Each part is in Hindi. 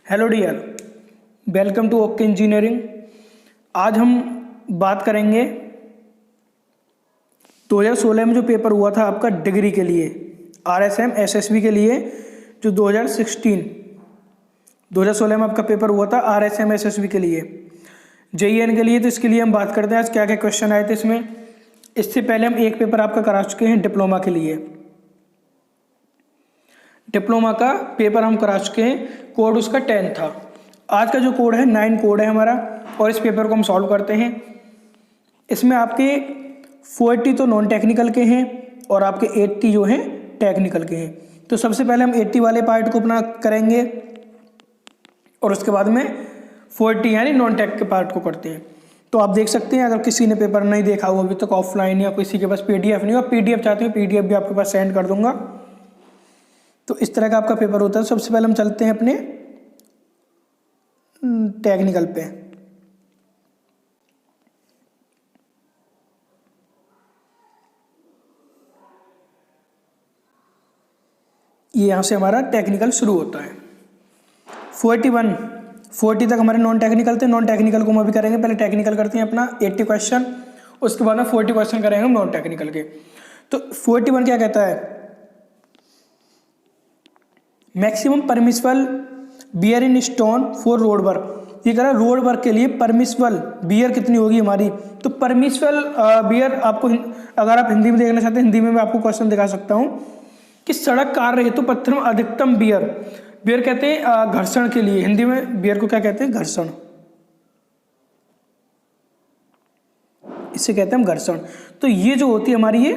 Hello dear, welcome to okay engineering. आज हम बात करेंगे 2016 में जो पेपर हुआ था आपका डिग्री के लिए, आरएसएम एसएसबी के लिए, जो 2016 में आपका पेपर हुआ था आरएसएम एसएसबी के लिए, जेईएन के लिए। तो इसके लिए हम बात करते हैं आज क्या क्या क्वेश्चन आए थे इसमें। इससे पहले हम एक पेपर आपका करा चुके हैं डिप्लोमा के लिए। डिप्लोमा का पेपर हम करा चुके हैं, कोड उसका 10 था। आज का जो कोड है 9 कोड है हमारा, और इस पेपर को हम सॉल्व करते हैं। इसमें आपके 40 तो नॉन टेक्निकल के हैं और आपके 80 जो हैं टेक्निकल के हैं। तो सबसे पहले हम 80 वाले पार्ट को अपना करेंगे और उसके बाद में 40 यानी नॉन टेक के पार्ट को करते हैं। तो आप देख सकते हैं, अगर किसी ने पेपर नहीं देखा हो अभी तक ऑफलाइन या किसी के पास PDF नहीं हो, PDF चाहते हैं PDF भी आपके पास सेंड कर दूंगा। तो इस तरह का आपका पेपर होता है। सबसे पहले हम चलते हैं अपने टेक्निकल पे। ये यहाँ से हमारा टेक्निकल शुरू होता है। 40 तक हमारे नॉन टेक्निकल थे। नॉन टेक्निकल को हम अभी करेंगे। पहले टेक्निकल करते हैं अपना 80 क्वेश्चन, उसके बाद में 40 क्वेश्चन करेंगे हम नॉन टेक्निकल के। तो 41 क्या कहता है? Maximum permissible wear in stone for road work. ये कह रहा है रोड वर्क के लिए परमिसिबल बियर कितनी होगी हमारी। तो परमिसिबल बियर आपको, अगर आप हिंदी में देखना चाहते हैं, हिंदी में मैं आपको क्वेश्चन दिखा सकता हूँ कि सड़क कार्य हेतु पत्थर में अधिकतम बियर कहते हैं घर्षण के लिए। हिंदी में बियर को क्या कहते हैं? घर्षण। इसे कहते हैं हम घर्षण। तो ये जो होती है हमारी, ये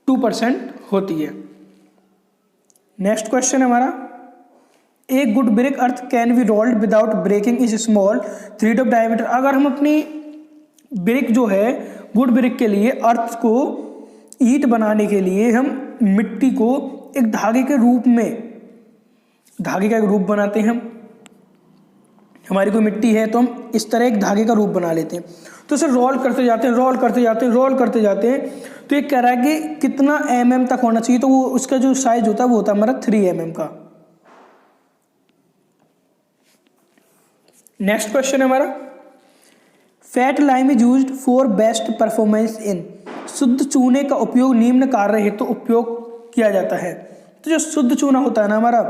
2% होती है। नेक्स्ट क्वेश्चन है हमारा, एक good brick earth can be rolled without breaking is small 3 of diameter. अगर हम अपनी ब्रिक जो है, गुड ब्रिक के लिए अर्थ को ईंट बनाने के लिए हम मिट्टी को एक धागे के रूप में, धागे का एक रूप बनाते हैं हम। हमारी कोई मिट्टी है तो हम इस तरह एक धागे का रूप बना लेते हैं। तो उसे रोल करते जाते हैं, रोल करते जाते हैं, रोल करते जाते हैं। तो ये कह रहा है कि कितना mm तक होना चाहिए। तो वो उसका जो साइज होता है वो होता है हमारा 3 mm का। नेक्स्ट क्वेश्चन है हमारा, fat lime is used for best performance in. शुद्ध चूने का उपयोग निम्न कार्य हेतु उपयोग किया जाता है। तो जो शुद्ध चूना होता है ना हमारा,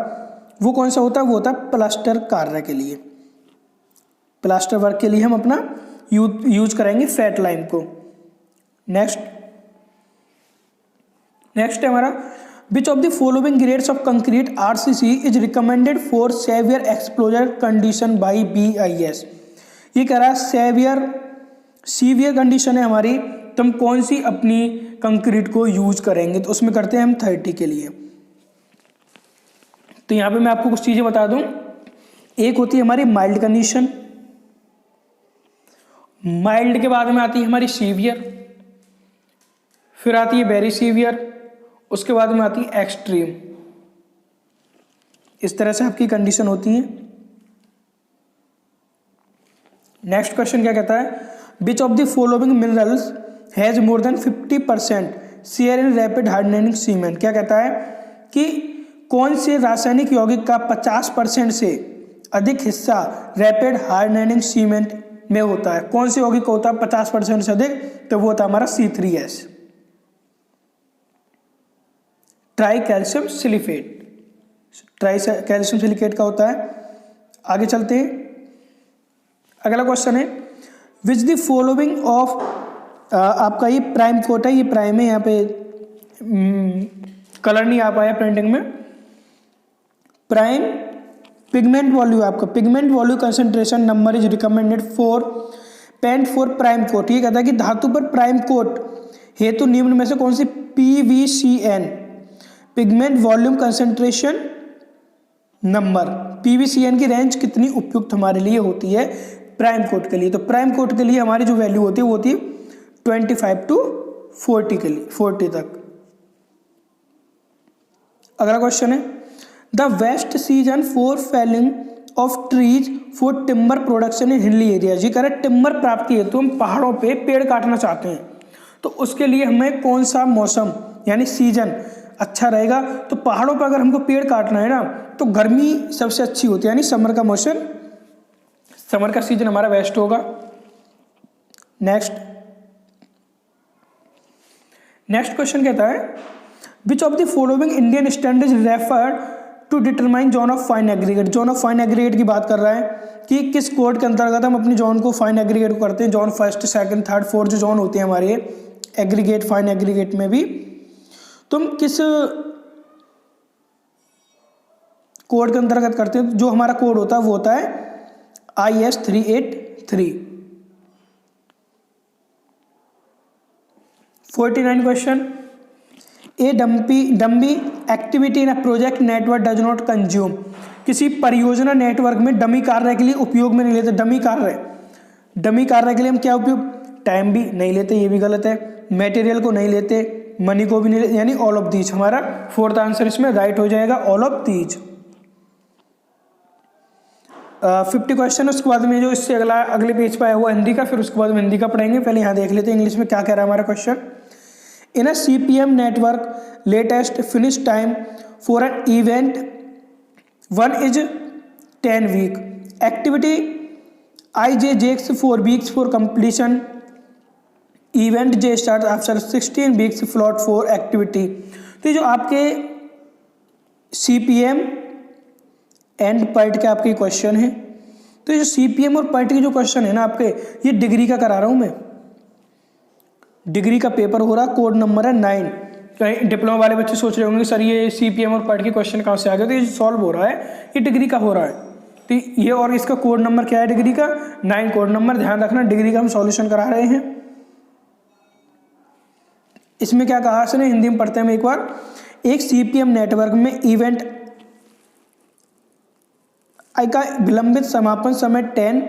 वो कौन सा होता है? वो होता है प्लास्टर कार्य के लिए, प्लास्टर वर्क के लिए हम अपना यूज करेंगे फैट लाइम को। नेक्स्ट है हमारा, which of the following grades of concrete RCC is recommended for severe exposure condition by BIS। ये कह रहा है सीवियर कंडीशन है हमारी, तो हम कौन सी अपनी कंक्रीट को यूज करेंगे? तो उसमें करते हैं हम 30 के लिए। तो यहाँ पे मैं आपको कुछ चीज़ें बता दूं। एक होती है हमारी माइल्ड कंडीशन, माइल्ड के बाद में आती है हमारी सीवियर, फिर आती है वेरी सीवियर, उसके बाद में आती है एक्सट्रीम। इस तरह से आपकी कंडीशन होती है। नेक्स्ट क्वेश्चन क्या कहता है, which of the following minerals has more than 50% share in rapid hardening cement. क्या कहता है कि कौन से रासायनिक यौगिक का 50% से अधिक हिस्सा रैपिड हार्डनिंग सीमेंट में होता है? कौन से यौगिक का होता है 50% से अधिक? तो वो होता है हमारा C3S, try calcium silicate. Try calcium silicate का होता है। आगे चलते हैं। अगला क्वेश्चन है, विच द फॉलोइंग ऑफ, आपका ये प्राइम कोट है, ये प्राइम है, यहाँ पे कलर नहीं आ पाया प्रिंटिंग में। प्राइम पिगमेंट वॉल्यू, आपका pigment volume concentration number is recommended for paint for prime coat. ये कहता है कि धातु पर प्राइम कोट हेतु निम्न में से कौन सी PVCN pigment volume concentration number, PVCN की रेंज कितनी उपयुक्त हमारे लिए होती है प्राइम कोट के लिए? तो प्राइम कोट के लिए हमारी जो वैल्यू होती है वो होती है 25 to 40 के लिए, 40 तक। अगला क्वेश्चन है, the best season for felling of trees for timber production in hilly areas. ये कह रहे टिम्बर प्राप्ति हेतु हम पहाड़ों पे पेड़ काटना चाहते हैं, तो उसके लिए हमें कौन सा मौसम यानी सीजन अच्छा रहेगा? तो पहाड़ों पर अगर हमको पेड़ काटना है ना, तो गर्मी सबसे अच्छी होती है, यानी समर का मौसम, समर का सीजन हमारा बेस्ट होगा। नेक्स्ट क्वेश्चन कहता है which of the following Indian standard refer to determine zone of fine aggregate. Zone of fine aggregate की बात कर रहा है कि किस कोड के अंतर्गत हम अपनी जोन को फाइन एग्रीगेट को करते हैं। Zone first, second, third, fourth जो जोन होते हैं हमारे एग्रीगेट, फाइन एग्रीगेट में भी तुम किस कोड के अंतर्गत करते हैं। जो हमारा कोड होता है वो होता है IS 383। 49 question, a dummy activity in a project network does not consume. किसी परियोजना नेटवर्क में डमी कार्य के लिए उपयोग में नहीं लेते। डमी कार्य के लिए हम क्या उपयोग, टाइम भी नहीं लेते, ये भी गलत है, मटेरियल को नहीं लेते, मनी को भी नहीं लेते, यानी ऑल ऑफ दीज हमारा फोर्थ आंसर इसमें राइट हो जाएगा, ऑल ऑफ दीज। 50 क्वेश्चन, उसके बाद में जो इससे अगले पेज पर आया हुआ हिंदी का, फिर उसके बाद में हिंदी का पढ़ेंगे। पहले यहाँ देख लेते हैं इंग्लिश में क्या कह रहा है हमारा question. In a CPM network latest finish time for an event 1 is 10 week, activity IJ takes 4 weeks for completion, event J starts after 16 weeks slot for activity। तो ये जो आपके CPM एंड PERT के आपके क्वेश्चन है, तो ये जो CPM और PERT के जो क्वेश्चन है ना आपके, ये डिग्री का करा रहा हूँ मैं, डिग्री का पेपर हो रहा, कोड नंबर है 9। कहीं डिप्लोमा वाले बच्चे सोच रहे होंगे सर ये CPM और PERT के क्वेश्चन कहाँ से आ गए, तो ये सॉल्व हो रहा है, ये डिग्री का हो रहा है। तो ये और इसका कोड नंबर क्या है डिग्री का, 9 कोड नंबर, ध्यान रखना डिग्री का हम सॉल्यूशन करा रहे हैं। इसमें क्या कहा इसने, हिंदी में पढ़ते हैं हम एक बार। एक CPM नेटवर्क में इवेंट आई का विलंबित समापन समय 10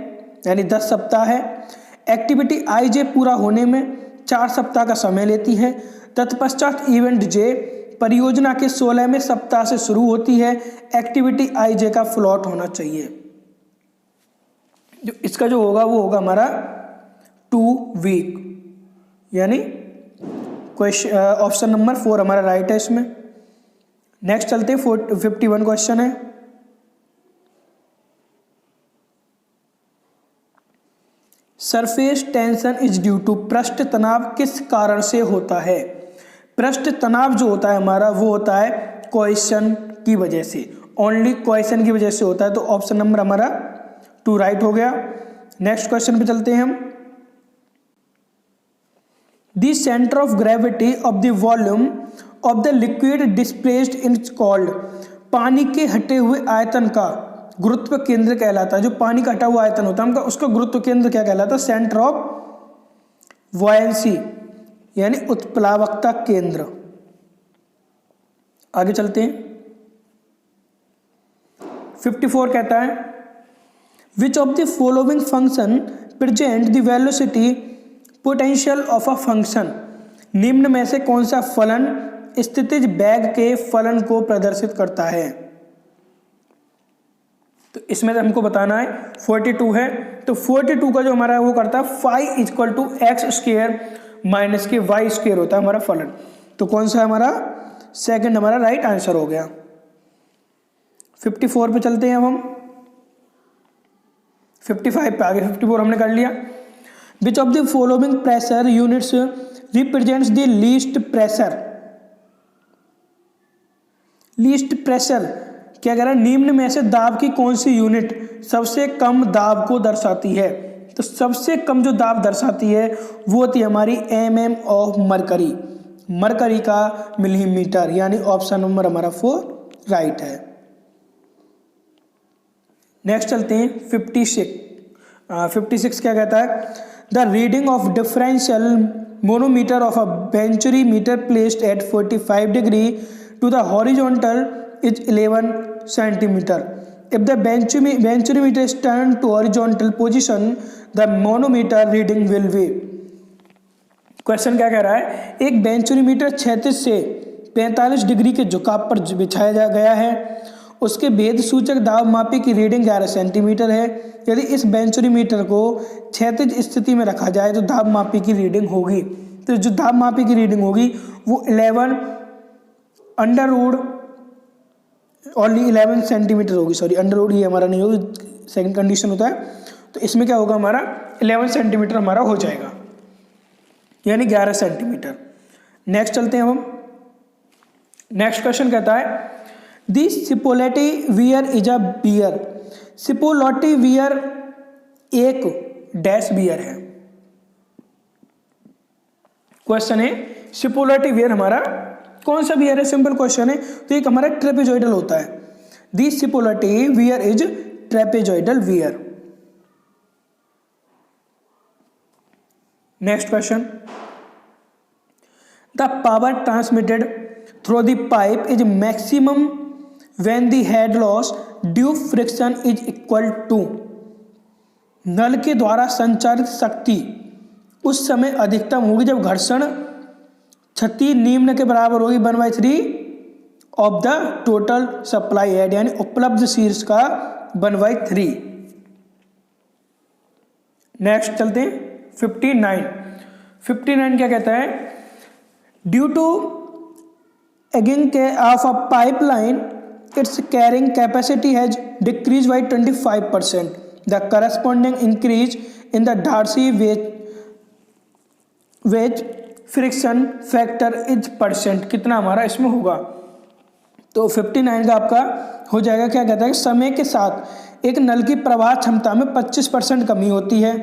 यानी 10 सप्ताह है। एक्टिविटी IJ पूरा होने में 4 सप्ताह का समय लेती है। तत्पश्चात इवेंट J परियोजना के 16वें सप्ताह से शुरू होती है। एक्टिविटी IJ का फ्लॉट होना चाहिए। जो इसका जो होगा वो होगा हमारा 2 वीक, यानी क्वेश्चन ऑप्शन नंबर 4 हमारा राइट है इसमें। नेक्स्ट चलते हैं 51 क्वेश्चन है। Surface tension is due to, पृष्ठ तनाव किस कारण से होता है। पृष्ठ तनाव जो होता है हमारा वो होता है कोहेशन की वजह से, ओनली कोहेशन की वजह से होता है। तो ऑप्शन नंबर हमारा 2 राइट हो गया। नेक्स्ट क्वेश्चन पे चलते हैं हम। The centre of gravity of the volume of the liquid displaced in called, पानी के हटे हुए आयतन का गुरुत्व केंद्र कहलाता है। जो पानी का हटा हुआ आयतन होता है उसका गुरुत्व केंद्र क्या कहलाता है, सेंटर ऑफ वॉयंसी, यानी उत्प्लावकता केंद्र। आगे चलते हैं। 54 कहता है which of the following function present the velocity potential of a function. निम्न में से कौन सा फलन स्थितिज वेग के फलन को प्रदर्शित करता है। तो इसमें हमको बताना है 42 है, तो 42 का जो हमारा वो करता है phi equal to x square minus k y square होता है हमारा फलन। तो कौन सा हमारा सेकंड हमारा राइट आंसर हो गया। 54 पे चलते हैं अब हम 55 पे आगे। 54 हमने कर लिया। विच of the following pressure units represents the least pressure. Least pressure क्या कह रहा है, निम्न में से दाब की कौन सी यूनिट सबसे कम दाब को दर्शाती है। तो सबसे कम जो दाब दर्शाती है वो होती है हमारी mm ऑफ मरकरी, मरकरी का मिलीमीटर, यानी ऑप्शन नंबर हमारा 4 राइट है। नेक्स्ट चलते हैं 56 क्या कहता है, the reading of differential manometer of a venturi meter placed at 45 degree to the horizontal is 11 centimeter. If the venturimeter is turned to horizontal position, the manometer reading will be। Question क्या कह रहा है, एक वेंचुरीमीटर 36 से 45 डिग्री के झुकाव पर बिछाया गया है। उसके भेद सूचक दाब मापी की रीडिंग 11 सेंटीमीटर है। यदि इस वेंचुरीमीटर को क्षैतिज स्थिति में रखा जाए तो दाब मापी की रीडिंग होगी। तो जो दाब मापी की रीडिंग होगी वो 11 अंडर रूट ओनली 11 सेंटीमीटर होगी, सॉरी अंडर रूट ये हमारा नहीं होगी, सेकंड कंडीशन होता है। तो इसमें क्या होगा हमारा 11 सेंटीमीटर हमारा हो जाएगा, यानी 11 सेंटीमीटर। नेक्स्ट चलते हैं हम। नेक्स्ट क्वेश्चन कहता है the Cipolletti weir is a weir. Cipolletti weir एक डैश बियर है। क्वेश्चन है सिपोलेटी वियर हमारा कौन सा बियर है, सिंपल क्वेश्चन है। तो एक हमारा ट्रेपेजॉइडल होता है। The Cipolletti weir is trapezoidal weir. Next question the power transmitted through the pipe is maximum when the head loss due friction is equal to. नल के द्वारा संचारित शक्ति उस समय अधिकतम होगी जब घर्षण क्षति निम्न के बराबर होगी 1/3 of the total supply head, यानी उपलब्ध शीर्ष का 1/3। नेक्स्ट चलते हैं 59 क्या कहता है due to ageing of a pipeline its carrying capacity has decrease by 25%। The corresponding increase in the Darcy वेज फ्रिक्शन फैक्टर इज परसेंट। कितना हमारा इसमें होगा, तो 59 का आपका हो जाएगा। क्या कहता है समय के साथ एक नल की प्रवाह क्षमता में 25% कमी होती है।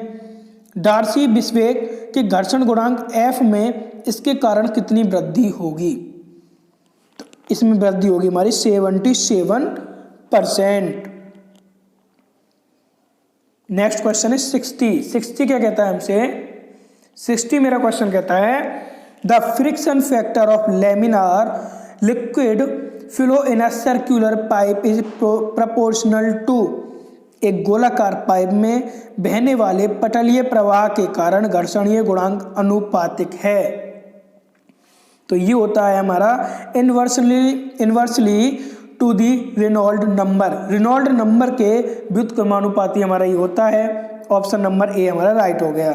डार्सी विस्वेग के घर्षण गुणांक F में इसके कारण कितनी वृद्धि होगी, तो इसमें वृद्धि होगी हमारी 77%। नेक्स्ट क्वेश्चन है 60 क्या कहता है हमसे 60 मेरा क्वेश्चन कहता है the friction factor of laminar liquid flow in a circular pipe is proportional to. एक गोलाकार पाइप में बहने वाले पटलीय प्रवाह के कारण घर्षणीय गुणांक अनुपातिक है। तो ये होता है हमारा inversely to the Reynold number. Reynold number के व्युत्क्रमानुपाती हमारा ये होता है। ऑप्शन नंबर ए हमारा राइट हो गया।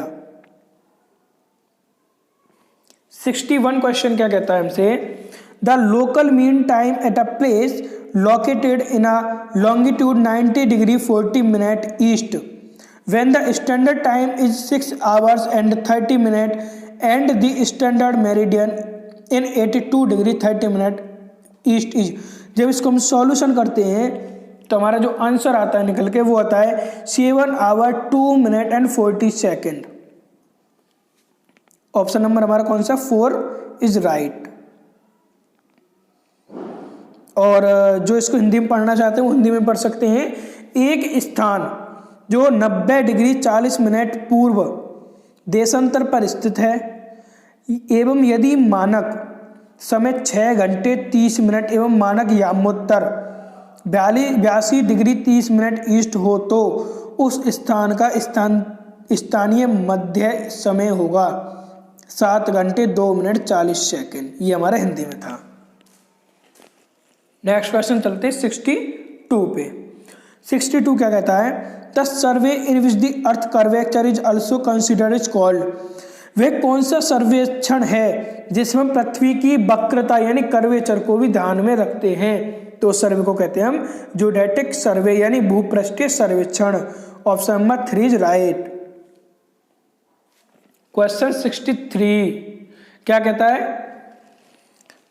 61 क्वेश्चन क्या कहता है हमसे the local mean time at a place located in a longitude 90 degree 40 minute east when the standard time is 6 hours and 30 minutes and the standard meridian in 82 degree 30 minute east is। जब इसको हम सॉल्यूशन करते हैं तो हमारा जो आंसर आता है निकल के वो आता है 7 hour 2 minute and 40 second। Option number हमारा कौन सा 4 इज राइट। और जो इसको हिंदी में पढ़ना चाहते हैं वो हिंदी में पढ़ सकते हैं। एक स्थान जो 90 डिग्री 40 मिनट पूर्व देशांतर पर स्थित है एवं यदि मानक समय 6 घंटे 30 मिनट एवं मानक यामोत्तर 82 डिग्री 30 मिनट ईस्ट हो तो उस स्थान का स्थानीय मध्य समय होगा 7 घंटे 2 मिनट 40 सेकेंड। ये हमारा हिंदी में था। नेक्स्ट क्वेश्चन चलते हैं 62 पे। 62 क्या कहता है the survey in which the earth curvature is also considered is called. वह कौन सा सर्वेक्षण है जिसमें पृथ्वी की वक्रता यानी कर्वेचर को भी ध्यान में रखते हैं, तो सर्वे को कहते हैं हम ज्योडेटिक सर्वे यानी भूपृष्ठीय सर्वेक्षण। Option number 3 is right. Question 63 क्या कहता है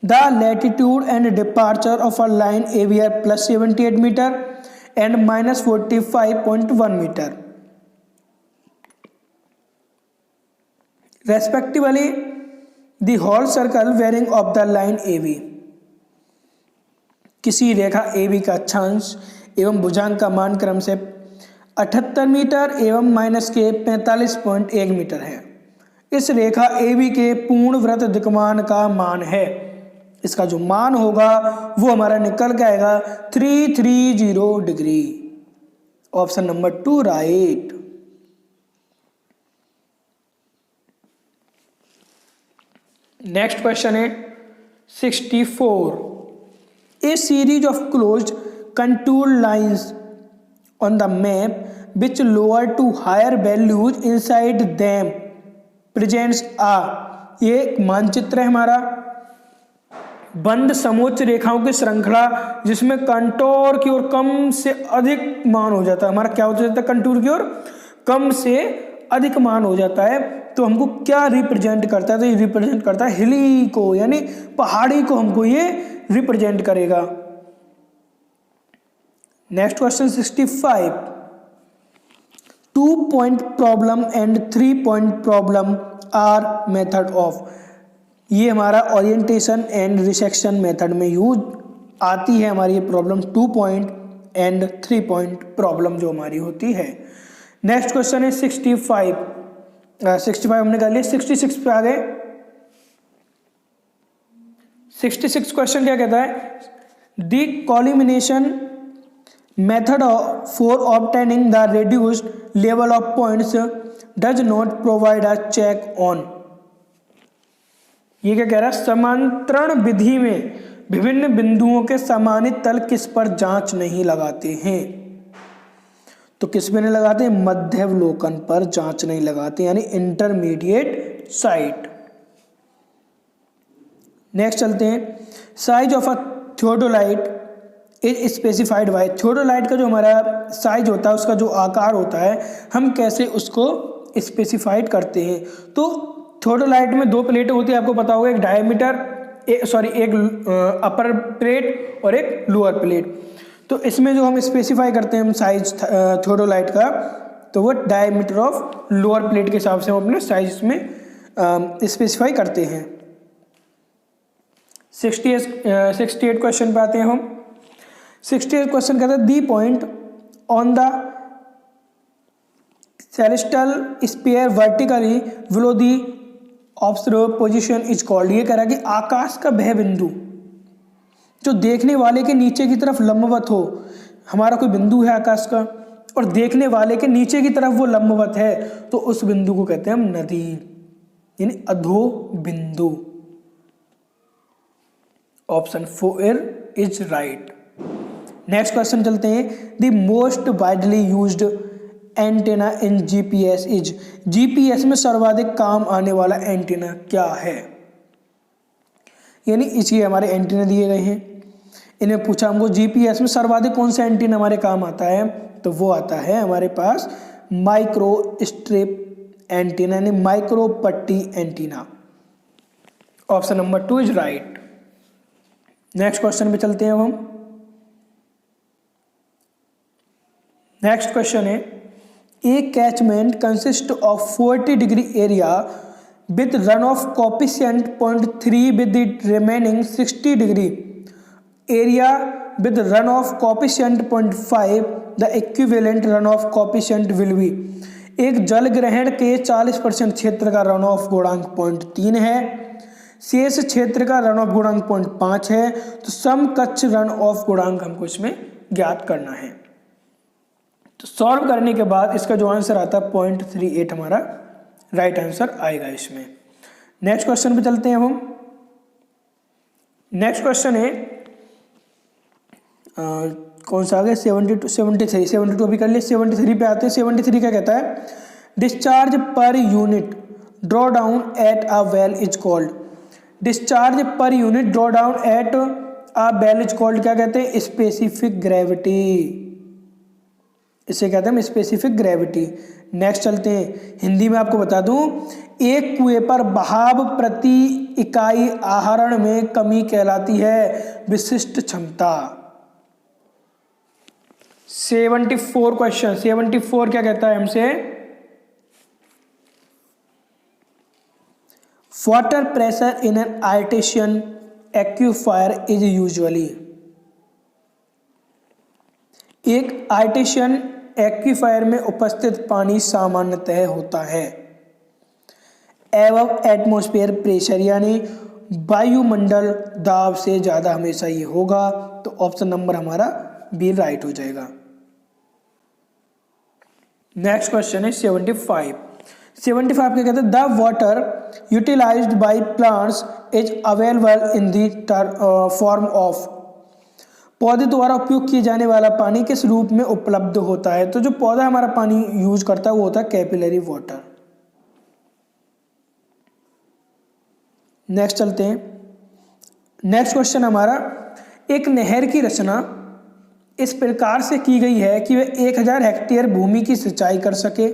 the latitude and departure of a line AVR +78 meter and -45.1 meter respectively the whole circle bearing of the line AB। किसी रेखा AB का अक्षांश एवं भुजांक का मान क्रम से 78 मीटर एवं -45.1 मीटर है। इस रेखा AB के पूर्ण वृत्त दिक्मान का मान है। इसका जो मान होगा वो हमारा निकल के आएगा 330 degree. Option number 2 right. Next question है 64 a series of closed contour lines on the map which lower to higher values inside them presents a. ये एक मानचित्र है हमारा बंद समोच्च रेखाओं की श्रृंखला जिसमें कंटूर की ओर कम से अधिक मान हो जाता है, हमारा क्या हो जाता है, कंटूर की ओर कम से अधिक मान हो जाता है, तो हमको क्या रिप्रेजेंट करता है, तो ये रिप्रेजेंट करता है हिली को, यानी पहाड़ी को हमको ये रिप्रेजेंट करेगा। Next question 65, 2 point problem and 3 point problem are method of, ये हमारा ओरिएंटेशन एंड रिसेक्शन मेथड में यूज आती है हमारी ये problem, 2 point and 3 point problem जो हमारी होती है। नेक्स्ट क्वेश्चन है 65 हमने कर लिया, 66 पे आ गए। 66 क्वेश्चन क्या कहता है, the collimation method for obtaining the reduced level of points does not provide a check on, ये क्या कह रहा है, समांतरण विधि में विभिन्न बिंदुओं के समानित तल किस पर जांच नहीं लगाते हैं, तो किस पे नहीं लगाते, मध्यावलोकन पर जांच नहीं लगाते, यानी इंटरमीडिएट साइट। नेक्स्ट चलते हैं, size of a theodolite is specified by, theodolite का जो हमारा साइज होता है, उसका जो आकार होता है, हम कैसे उसको स्पेसिफाइड करते हैं, तो थियोडोलाइट में 2 प्लेटें होती है, आपको पता होगा, एक डायमीटर एक अपर प्लेट और एक लोअर प्लेट, तो इसमें जो हम स्पेसिफाई करते हैं हम साइज थियोडोलाइट का, तो वो डायमीटर ऑफ लोअर प्लेट के हिसाब से हम अपने साइज में स्पेसिफाई करते हैं। 68 क्वेश्चन पे आते हैं हम। 68 क्वेश्चन कहता है, the point on the celestial sphere vertically below the observe position is called, ये कह रहा है कि आकाश का वह बिंदु जो देखने वाले के नीचे की तरफ लंबवत हो, हमारा कोई बिंदु है आकाश का और देखने वाले के नीचे की तरफ वो लंबवत है, तो उस बिंदु को कहते हैं हम नदी, यानी अधो बिंदु। Option 4 is right. Next question चलते हैं, the most widely used antenna in GPS is, GPS में सर्वाधिक काम आने वाला एंटेना क्या है, यानी इसलिए हमारे एंटेना दिए गए हैं, इन्हें पूछा हमको जीपीएस में सर्वाधिक कौन सा एंटीना हमारे काम आता है, तो वो आता है हमारे पास माइक्रो स्ट्रिप एंटीना, यानी माइक्रो पट्टी antenna. Option number 2 is right. Next question पे चलते हैं हम। नेक्स्ट क्वेश्चन है, a catchment consist of 40 degree area with runoff coefficient 0.3 with the remaining 60 degree area with runoff coefficient 0.5, the equivalent runoff coefficient will be, एक जल ग्रहण के 40% क्षेत्र का रन ऑफ गुणांक 0.3 है, शेष क्षेत्र का रन ऑफ गुणांक 0.5 है, तो समकक्ष रन ऑफ गुणांक हमको इसमें ज्ञात करना है। तो सॉल्व करने के बाद इसका जो आंसर आता है 0.38 हमारा राइट आंसर आएगा इसमें। नेक्स्ट क्वेश्चन पे चलते हैं हम। नेक्स्ट क्वेश्चन है कौन सा आ गया, 72 अभी कर लिए, 73 पे आते हैं। 73 क्या कहता है, discharge per unit draw down at a well is called, discharge per unit draw down at a well is called क्या कहते हैं, स्पेसिफिक ग्रेविटी, इसे कहते हैं स्पेसिफिक ग्रेविटी। नेक्स्ट चलते हैं, हिंदी में आपको बता दूं, एक कुएं पर बहाव प्रति इकाई आहरण में कमी कहलाती है विशिष्ट क्षमता। 74 क्वेश्चन, 74 क्या कहता है हमसे, water pressure in an artesian aquifer is usually, एक आर्टेशियन एक्वीफायर में उपस्थित पानी सामान्यतः होता है एवं एटमॉस्फेयर प्रेशर, यानी वायुमंडल दाब से ज़्यादा हमेशा ये होगा, तो ऑप्शन नंबर हमारा बी राइट हो जाएगा। नेक्स्ट क्वेश्चन है 75 क्या कहते हैं, the water utilized by plants is available in the form of, पौधे द्वारा उपयोग किए जाने वाला पानी किस रूप में उपलब्ध होता है, तो जो पौधा हमारा पानी यूज करता है वो होता है कैपिलरी वाटर। नेक्स्ट चलते हैं, नेक्स्ट क्वेश्चन हमारा, एक नहर की रचना इस प्रकार से की गई है कि वह 1000 हेक्टेयर भूमि की सिंचाई कर सके,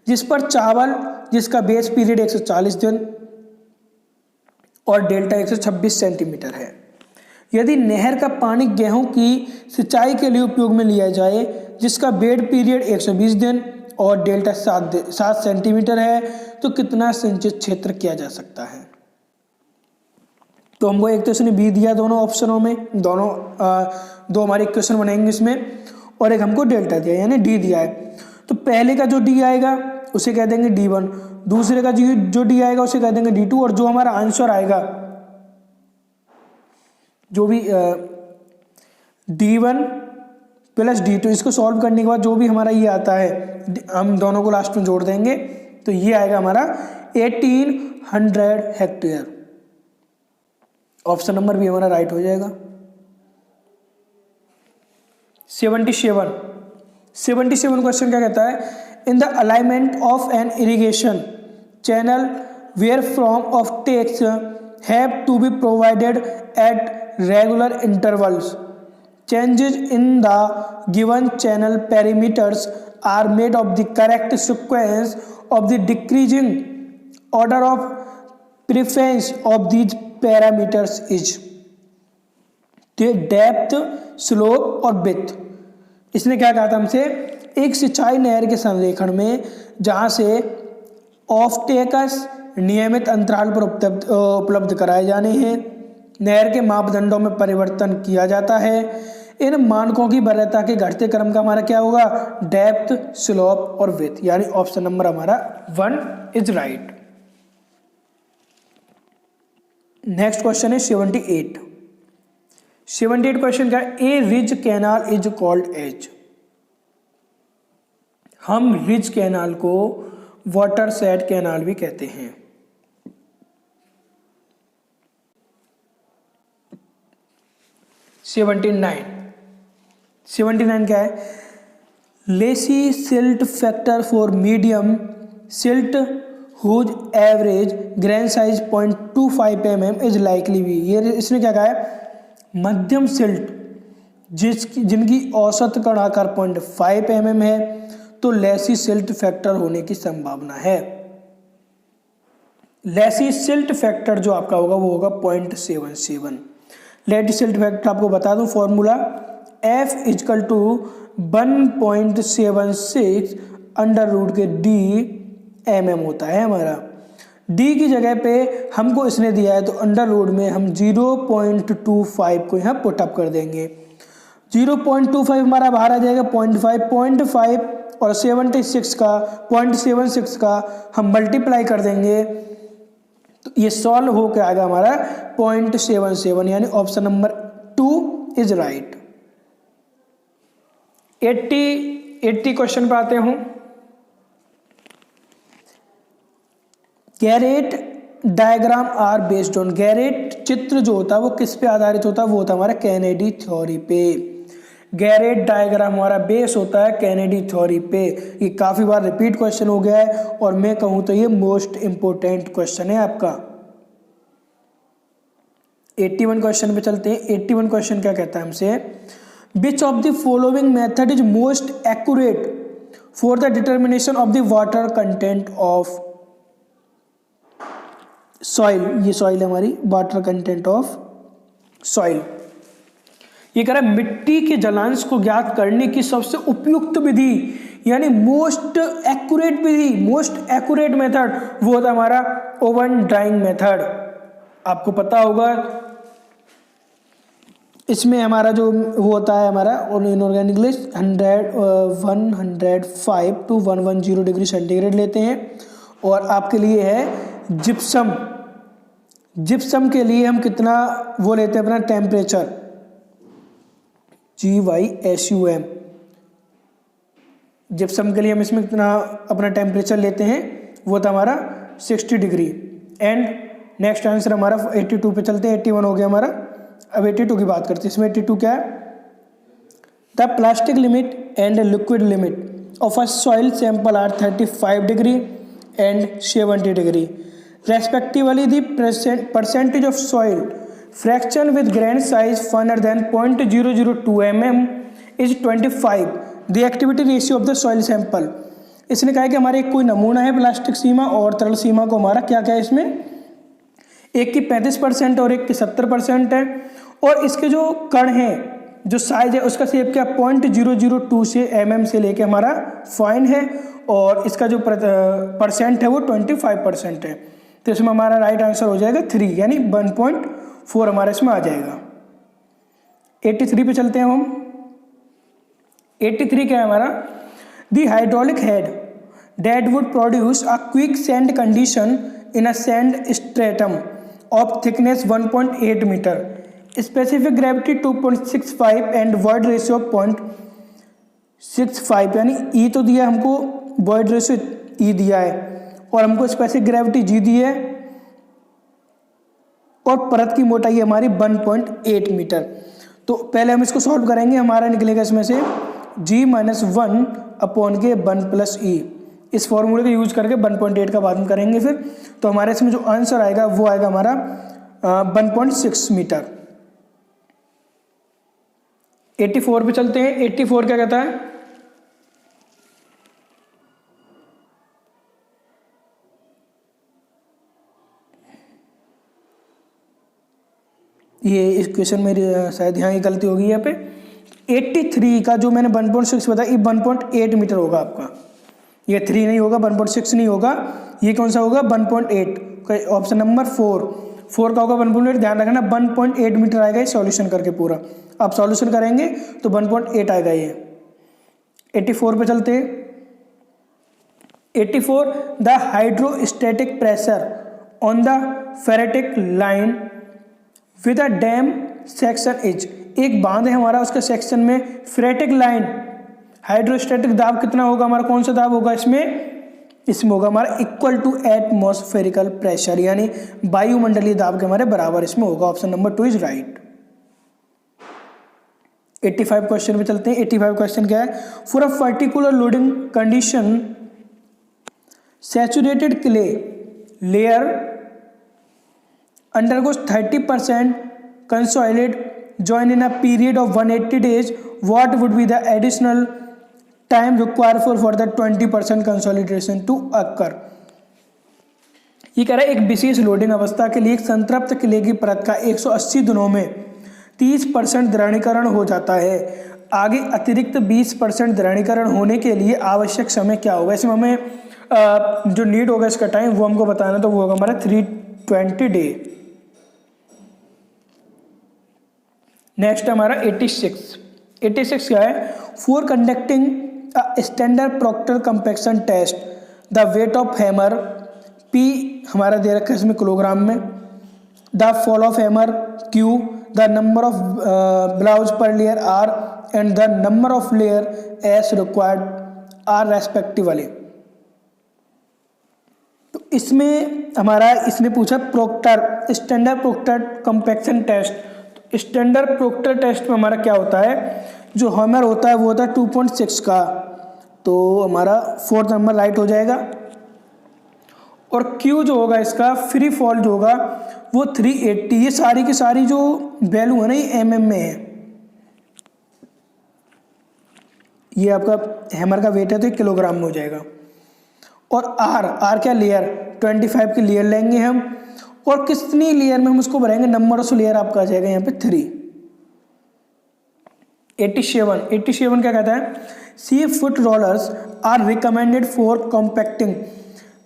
जिस पर चावल जिसका बेस पीरियड 140 दिन और डेल्टा 126 सेंटीमीटर है। यदि नहर का पानी गेहूं की सिंचाई के लिए उपयोग में लिया जाए, जिसका बेड पीरियड 120 दिन और डेल्टा 7 सेंटीमीटर है, तो कितना सिंचित क्षेत्र किया जा सकता है? तो हमको एक तो इसने बी दिया दोनों ऑप्शनों में, दोनों दो हमारे इक्वेशन बनेंगे इसमें, और एक हमको डेल्टा दिया यानी डी दिया है। तो पहले का जो डी आएगा उसे कह देंगे D1, दूसरे का जो डी आएगा उसे कह देंगे D2, और जो हमारा आंसर आएगा जो भी D1 प्लस D2, इसको सॉल्व करने के बाद जो भी हमारा ये आता है हम दोनों को लास्ट में जोड़ देंगे, तो ये आएगा हमारा 1800 हेक्टेयर। ऑप्शन नंबर भी हमारा राइट हो जाएगा। 77 क्वेश्चन क्या कहता है, in the alignment of an irrigation channel where from offtakes have to be provided at regular intervals, changes in the given channel parameters are made of the correct sequence of the decreasing order of preference of these parameters is depth, slope और विड्थ। इसने क्या कहा था हमसे, एक सिंचाई नहर के संरेखण में जहां से ऑफ टेकर्स नियमित अंतराल पर उपलब्ध कराए जाने हैं, नहर के मापदंडों में परिवर्तन किया जाता है, इन मानकों की वरीयता के घटते क्रम का हमारा क्या होगा, डेप्थ, स्लोप और विड्थ, यानी ऑप्शन नंबर हमारा 1 इज राइट। नेक्स्ट क्वेश्चन है 78 क्वेश्चन क्या है, a ridge canal is called as. हम रिज कैनाल को वाटरशेड कैनाल भी कहते हैं। सेवेंटी नाइन क्या है, Lacey silt factor for medium silt whose average grain size 0.25 mm is likely be. ये इसने क्या कहा है, मध्यम सिल्ट जिनकी औसत कण आकार 0.5 mm है, तो लेसी सिल्ट फैक्टर होने की संभावना है। लेसी सिल्ट फैक्टर जो आपका होगा वो होगा 0.77। लेसी सिल्ट फैक्टर आपको बता दूं formula, F equal to 1.76 under root के D mm होता है हमारा। D की जगह पे हमको इसने दिया है तो अंडर रूट में हम 0.25 को यहाँ पुटअप कर देंगे। 0.25 हमारा बाहर आ जाएगा 0.5 और 76 का 0.76 का हम मल्टीप्लाई कर देंगे, तो ये सॉल्व हो के आएगा हमारा 0.77, यानी option number 2 is right. 80 question पे आते हूँ। Garret diagram are based on, Garret चित्र जो होता है वो किस पे आधारित होता है, वो होता है हमारा कैनेडी थ्योरी पे। गैरेट डायग्राम हमारा बेस होता है कैनेडी थ्योरी पे। ये काफी बार रिपीट क्वेश्चन हो गया है और मैं कहूं तो ये मोस्ट इंपोर्टेंट क्वेश्चन है आपका। 81 क्वेश्चन पे चलते हैं। 81 क्वेश्चन क्या कहता है हमसे, विच of the following method is most accurate for the determination of the water content of soil. ये सॉइल है हमारी, वाटर कंटेंट ऑफ सॉइल। ये कह रहा है मिट्टी के जलांश को ज्ञात करने की सबसे उपयुक्त विधि यानी मोस्ट एक्यूरेट विधि, मोस्ट एक्यूरेट मेथड वो होता है हमारा ओवन ड्राइंग मेथड। आपको पता होगा इसमें हमारा जो वो होता है हमारा inorganic list 105 to 110 degree centigrade लेते हैं। और आपके लिए है जिप्सम, जिप्सम के लिए हम कितना वो लेते हैं अपना टेम्परेचर, GYSUM। जिप्सम के लिए हम इसमें कितना अपना टेम्परेचर लेते हैं, वो था हमारा 60 डिग्री। एंड नेक्स्ट आंसर हमारा 82 पे चलते हैं। 81 हो गया हमारा, अब 82 की बात करते हैं। इसमें 82 क्या है, the plastic limit and liquid limit of a soil sample are 35 degree and 70 degree respectively. The percentage of soil fraction with grain size finer than 0.002 mm is 25 the activity ratio of the soil sample. इसने कहा है कि हमारे एक कोई नमूना है प्लास्टिक सीमा और तरल सीमा को हमारा क्या क्या है, इसमें एक की 35% और एक की 70% है, और इसके जो कण हैं, जो साइज है उसका शेप क्या 0.002 से mm से लेके हमारा फाइन है, और इसका जो परसेंट है वो 25% है। तो इसमें हमारा राइट आंसर हो जाएगा 3 यानी 1.4 हमारा इसमें आ जाएगा। 83 पे चलते हैं हम। 83 क्या है हमारा, the hydraulic head that would produce a quick sand condition in a sand stratum of thickness 1.8 meter, specific gravity 2.65 and void ratio 0.65, यानी ई तो दिया हमको, वॉइड रेशियो ई दिया है, और हमको स्पेसिफिक ग्रेविटी जी दी है, और परत की मोटाई हमारी 1.8 मीटर। तो पहले हम इसको सॉल्व करेंगे, हमारा निकलेगा इसमें से g - 1 अपॉन के 1 + e। इस फॉर्मूले का यूज करके 1.8 का बाद में करेंगे फिर, तो हमारे इसमें जो आंसर आएगा वो आएगा हमारा 1.6 मीटर। 84 पे चलते हैं। 84 क्या कहता है, ये इस क्वेश्चन में शायद यहाँ की गलती होगी यहाँ पे। 83 का जो मैंने 1.6 बताया, ये 1.8 मीटर होगा आपका, ये 3 नहीं होगा, 1.6 नहीं होगा, ये कौन सा होगा 1.8। ऑप्शन नंबर 4 का होगा 1.8। ध्यान रखना 1.8 मीटर आएगा ये सॉल्यूशन करके पूरा, आप सॉल्यूशन करेंगे तो 1.8 आएगा ये। 84 पे चलते हैं। 84 the hydrostatic pressure on the ferritic line with a dam section is, एक बांध है हमारा, उसके सेक्शन में फेरेटिक लाइन, हाइड्रोस्टैटिक दाब कितना होगा हमारा, कौन सा दाब होगा इसमें होगा हमारा इक्वल टू एटमॉस्फेरिकल प्रेशर, यानी वायुमंडलीय दाब के हमारे बराबर इसमें होगा। Option number 2 is right. 85 question पे चलते हैं। 85 क्वेश्चन क्या है, for a particular loading condition saturated clay layer undergoes 30% consolid join in a period of 180 days, what would be the additional time required for the 20% consolidation to occur। ये कह रहा है एक विशेष लोडिंग अवस्था के लिए एक संतृप्त क्ले की परत का 180 दिनों में 30% द्रवणीकरण हो जाता है, आगे अतिरिक्त 20% द्रवणीकरण होने के लिए आवश्यक समय क्या होगा। इसमें हमें जो नीड होगा इसका टाइम वो हमको बताना, तो वो होगा हमारा 320 डे। नेक्स्ट हमारा 86 क्या है, for conducting a standard proctor compaction test the weight of hammer P हमारा दे रखा है इसमें किलोग्राम में, the fall of hammer Q, the number of blows per layer R and the number of layer S required R respectively. तो इसमें हमारा इसने पूछा proctor standard proctor compaction test. Standard proctor test में हमारा क्या होता है, जो हैमर होता है वो होता है 2.6 का, तो हमारा 4th नंबर राइट हो जाएगा। और Q जो होगा इसका फ्री फॉल जो होगा वो 380। ये सारी की सारी जो वैल्यू है ना ये mm में है, ये आपका हैमर का वेट है तो किलोग्राम में हो जाएगा। और R क्या लेयर 25 की लेयर लेंगे हम, और कितनी लेयर में हम उसको भरेंगे, नंबर ऑफ लेयर आपका आ जाएगा यहाँ पे 3। 87 क्या कहता है, sheep foot rollers are recommended for compacting,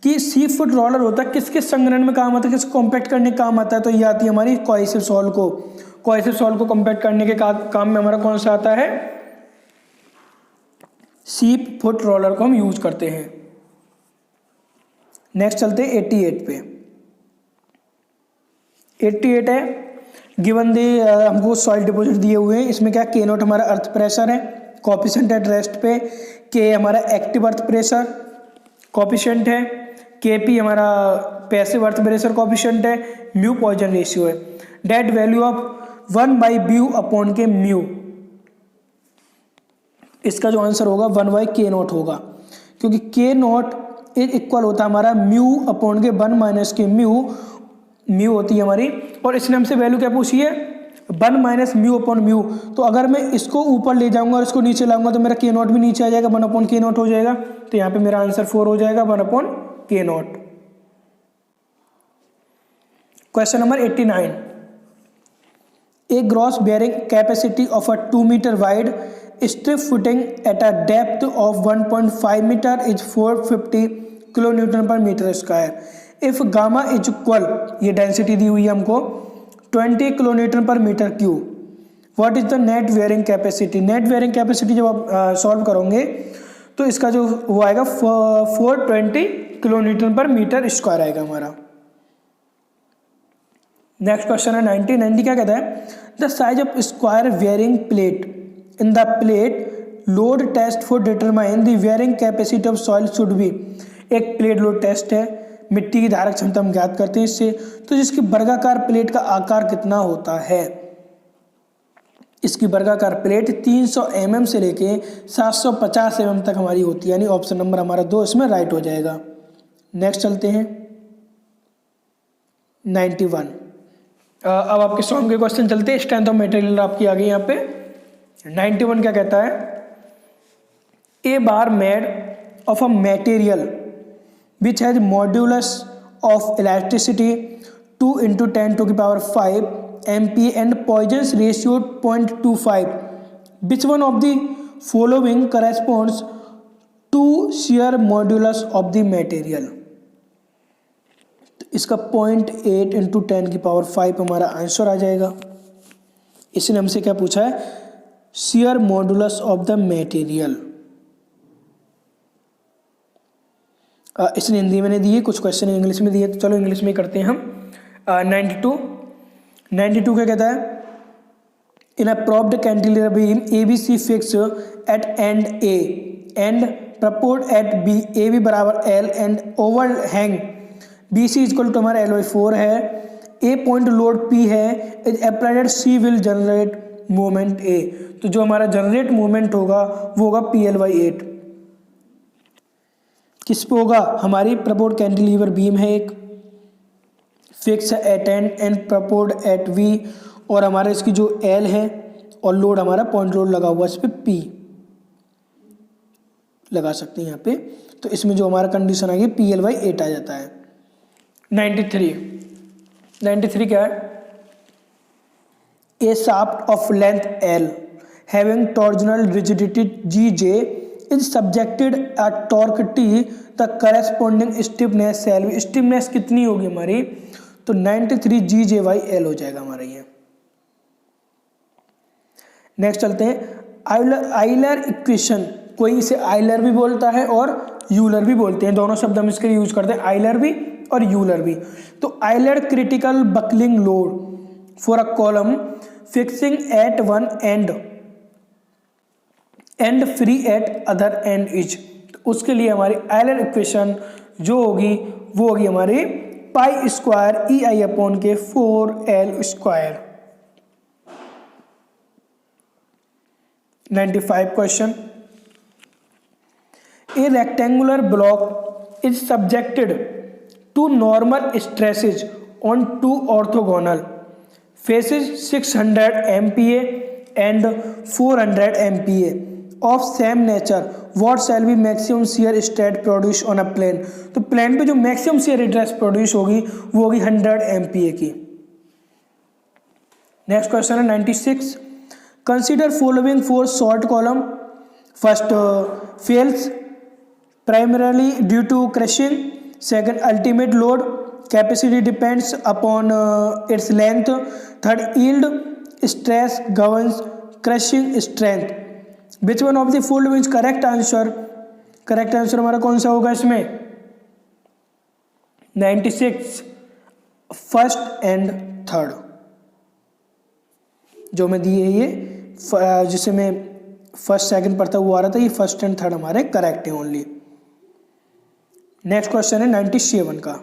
कि सी फुट रोलर होता है किसके संग्रहण में काम आता है, किसको कॉम्पैक्ट करने का काम आता है, तो ये आती है हमारी कोहेसिव सॉल्ट को कॉम्पैक्ट करने के काम में हमारा कौन सा आता है, सी फुट रोलर को हम यूज करते हैं। नेक्स्ट चलते हैं 88 पे। 88 है, गिवन दे हमको सॉइल डिपॉजिट दिए हुए हैं, इसमें क्या K नॉट हमारा अर्थ प्रेशर है, कोफिशिएंट एट रेस्ट पे K हमारा एक्टिव अर्थ प्रेशर कोफिशिएंट है, Kp हमारा पैसिव अर्थ प्रेशर कोफिशिएंट है, म्यू पॉइजन रेशियो है, डेट वैल्यू ऑफ 1/μ अपॉन के म्यू, इसका जो आंसर होगा 1/K नॉट होगा, क्योंकि K नॉट इक्वल होता है हमारा म्यू अपॉन के 1 - के म्यू होती है हमारी और इसने हमसे वैल्यू क्या पूछी है, 1 माइनस म्यू अपॉन म्यू। तो अगर मैं इसको ऊपर ले जाऊंगा और इसको नीचे लाऊंगा तो मेरा के नॉट भी नीचे आ जाएगा, 1 अपॉन के नॉट हो जाएगा। तो यहाँ पे मेरा आंसर 4 हो जाएगा, 1 upon K naught. Question number 89, a gross bearing capacity of a 2 metre wide strip footing at a depth of 1.5 metre is 450 kilo newton पर metre square if gamma is equal, ये डेंसिटी दी हुई है हमको 20 किलो न्यूटन पर metre cube. What is the net bearing capacity. Net bearing capacity जब आप सॉल्व करोगे तो इसका जो वो आएगा 420 किलो न्यूटन पर मीटर स्क्वायर आएगा हमारा। नेक्स्ट क्वेश्चन है 90 क्या कहता है, the size of square bearing plate in the plate load test for determine the bearing capacity of soil should be. एक प्लेट लोड टेस्ट है, मिट्टी की धारक क्षमता हम ज्ञात करते हैं इससे, तो जिसकी वर्गाकार प्लेट का आकार कितना होता है। इसकी वर्गाकार प्लेट 300 mm से लेके 750 mm तक हमारी होती है, यानी ऑप्शन नंबर हमारा 2 इसमें राइट हो जाएगा। नेक्स्ट चलते हैं 91। अब आपके सॉन्ग के क्वेश्चन चलते हैं। स्ट्रेंथ ऑफ मटेरियल आपकी आ गई यहाँ पे। 91 क्या कहता है, a bar made of a material which has modulus of elasticity 2 × 10⁵ MPa and Poisson's ratio 0.25. Which one of the following corresponds to shear modulus of the material? तो इसका 0.8 × 10⁵ हमारा आंसर आ जाएगा। इसने हमसे क्या पूछा है, shear modulus of the material। इसने हिंदी में नहीं दी है, कुछ क्वेश्चन इंग्लिश में दिए, तो चलो इंग्लिश में करते हैं हम। 92 क्या कहता है, in a propped cantilever beam ABC fix at end A and propped at B, AB बराबर L and overhang BC equal to हमारा L/4 है। A पॉइंट लोड P है, is applied at C will generate moment A। तो जो हमारा जनरेट मोमेंट होगा वो होगा PL/8। किस पे होगा, हमारी प्रपोर्ड कैंटिलीवर बीम है, एक fix at end and propped at V, और हमारा इसकी जो L है और लोड हमारा पॉइंट लोड लगा हुआ इस पर P लगा सकते हैं यहाँ पे। तो इसमें जो हमारा कंडीशन आ गई PL/8 आ जाता है। 93 क्या है, a shaft of length L having torsional rigidity GJ is subjected a torque T, the corresponding stiffness shall be, stiffness कितनी होगी हमारी, तो 93 GJ/L हो जाएगा हमारा ये। नेक्स्ट चलते हैं आइलर इक्वेशन। कोई इसे आइलर भी बोलता है और यूलर भी बोलते हैं, दोनों शब्द हम इसके लिए यूज करते हैं, आइलर भी और यूलर भी। तो Euler critical buckling load for a column fixing at one end free at other end is. तो उसके लिए हमारी आइलर इक्वेशन जो होगी वो होगी हमारी π² EI/4L²। 95 question, a rectangular block is subjected to normal stresses on 2 orthogonal faces 600 MPa and 400 MPa of same nature, what shall be maximum shear stress produce on a plane. तो प्लेन पे जो मैक्सिमम शियर स्ट्रेस प्रोड्यूस होगी वो होगी 100 MPa की। नेक्स्ट क्वेश्चन है 96, consider following 4 short column. First fails primarily due to crushing, second ultimate load capacity depends upon its length, third yield stress governs crushing strength. Which one of the following is correct answer. Correct answer हमारा कौन सा होगा इसमें, 96 फर्स्ट एंड थर्ड जो मैं दिए ये जिसे मैं फर्स्ट सेकंड पढ़ता हुआ आ रहा था, ये फर्स्ट एंड थर्ड हमारे करेक्ट है ओनली। नेक्स्ट क्वेश्चन है 97 का।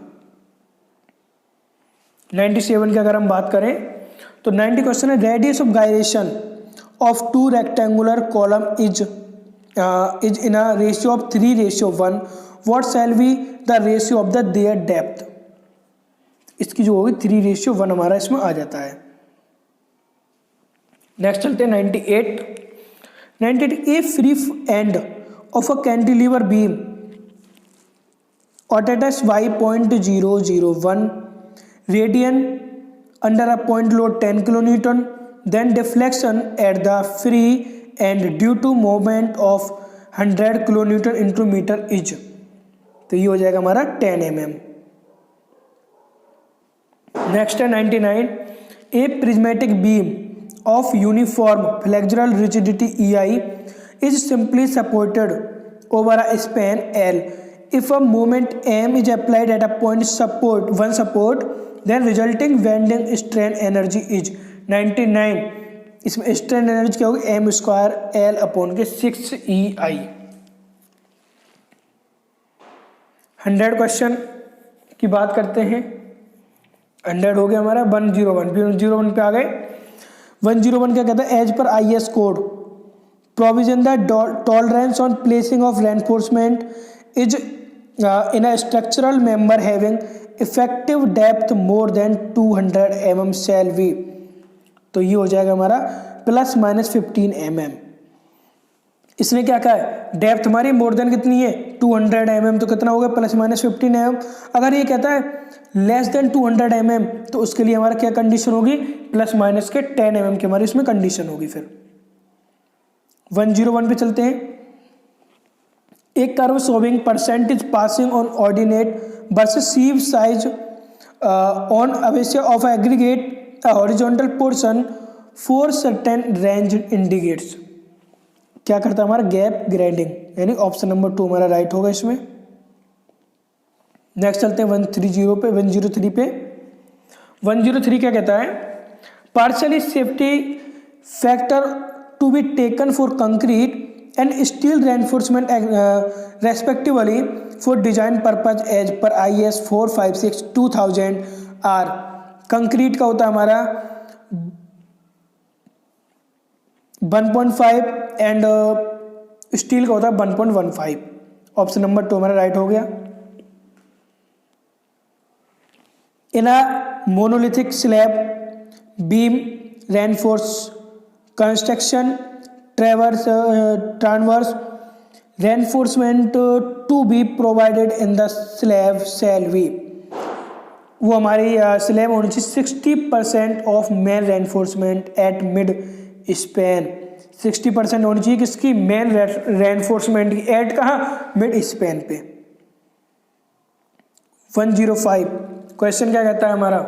97 की अगर हम बात करें तो 90 क्वेश्चन है, radius of gyration of 2 rectangular column is in a ratio of 3:1. What shall be the ratio of their depth? इसकी जो होगी 3:1 हमारा इसमें आ जाता है। नेक्स्ट चलते हैं 98 a free end of a cantilever beam rotates y.001 radian under a point load 10 kilonewton, then deflection at the free end due to movement of 100 kilonewton into meter is, तो ये हो जाएगा हमारा 10 mm। नेक्स्ट है 99 a prismatic beam of uniform flexural rigidity EI is simply supported over a span L if a moment M is applied at a point support then resulting bending strain energy is 99। इसमें स्ट्रेन एनर्जी क्या होगी m² L अपॉन के 6EI। 100 क्वेश्चन की बात करते हैं। 100 हो गया हमारा। 101 पे आ गए। 101 क्या कहता है, as per IS code provision the tolerance on placing of reinforcement is in a structural member having effective depth more than 200 mm shall be, तो ये हो जाएगा हमारा ±15 mm। इसने क्या कहा है, डेप्थ हमारी मोर देन कितनी है 200 mm, तो कितना होगा ±15 mm। अगर ये कहता है लेस देन 200 mm तो उसके लिए हमारा क्या कंडीशन होगी, ± के 10 mm की हमारी इसमें कंडीशन होगी। फिर 101 पे चलते हैं। एक curve showing percentage passing on ordinate versus sieve size on abacia of aggregate a horizontal portion for certain range indicates, क्या करता है हमारा गैप ग्रेडिंग, यानी ऑप्शन नंबर 2 हमारा राइट होगा इसमें। नेक्स्ट चलते हैं 103 पे। 103 क्या कहता है, partially safety factor to be taken for concrete and steel reinforcement respectively for design purpose as per IS 456-2000 R। Concrete का होता है हमारा 1.5 एंड स्टील का होता है 1.15। ऑप्शन नंबर 2 हमारा राइट हो गया। In a monolithic slab beam reinforce construction transverse reinforcement to be provided in the slab shall be, वो हमारी स्लैब होनी चाहिए 60% of main reinforcement at mid span. 60% होनी चाहिए किसकी, मेन रेनफोर्समेंट की, एट कहाँ, मिड स्पैन पे। 105 क्वेश्चन क्या कहता है हमारा,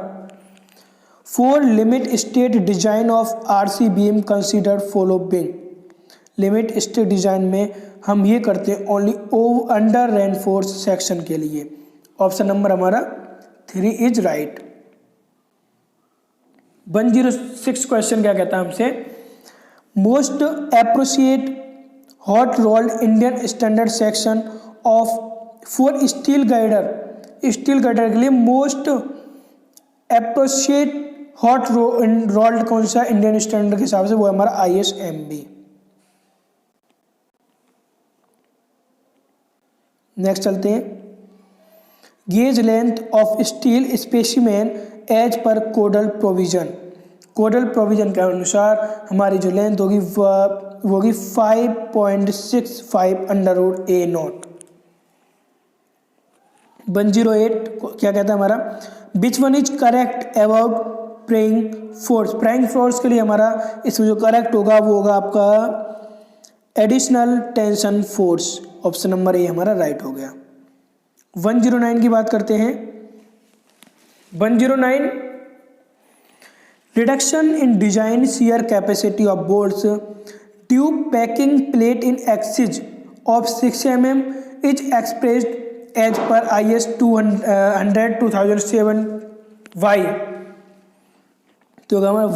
for limit state design of RC beam consider following. Limit state design में हम ये करते हैं ओनली अंडर रेनफोर्स सेक्शन के लिए। ऑप्शन नंबर हमारा 3 इज राइट। 106 क्वेश्चन क्या कहता है हमसे, most appropriate hot rolled Indian standard section of for steel girder. Steel girder के लिए मोस्ट अप्रोप्रिएट हॉट रोल्ड कौन सा इंडियन स्टैंडर्ड के हिसाब से, वो हमारा ISMB। नेक्स्ट चलते हैं, gauge length of steel specimen as per codal provision. Codal provision के अनुसार हमारी जो लेंथ होगी वो होगी 5.65 √A0। 108 क्या कहता है हमारा, which one is correct about praying force. Praying force के लिए हमारा इसमें जो करेक्ट होगा वो होगा आपका additional tension force. Option number A हमारा राइट हो गया। 109 की बात करते हैं। 109 reduction in design shear capacity of bolts tube packing plate in excess of 6 mm is expressed as per IS 200-2007 Y, तो हमारा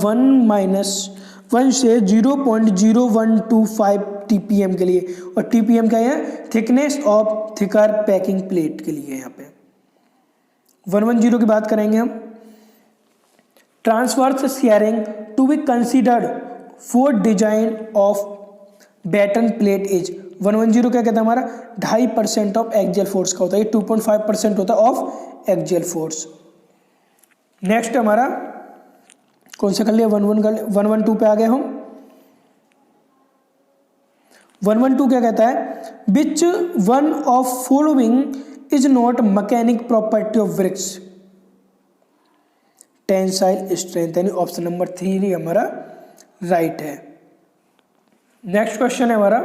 1 से 0.0125 TPM के लिए, और TPM क्या है, thickness of thicker packing plate के लिए यहाँ पे। 110 की बात करेंगे हम। Transverse shearing to be considered for design of batten plate is. 110 क्या कहता है हमारा, 2.5% ऑफ एक्सियल फोर्स का होता है, 2.5% होता है ऑफ एक्सियल फोर्स। नेक्स्ट हमारा कौन सा कर लिया, 112 पे आ गए हम। 112 क्या कहता है, विच one of following is not mechanic property of BRICS, tensile strength, यानी ऑप्शन नंबर 3 हमारा राइट है। नेक्स्ट क्वेश्चन है हमारा,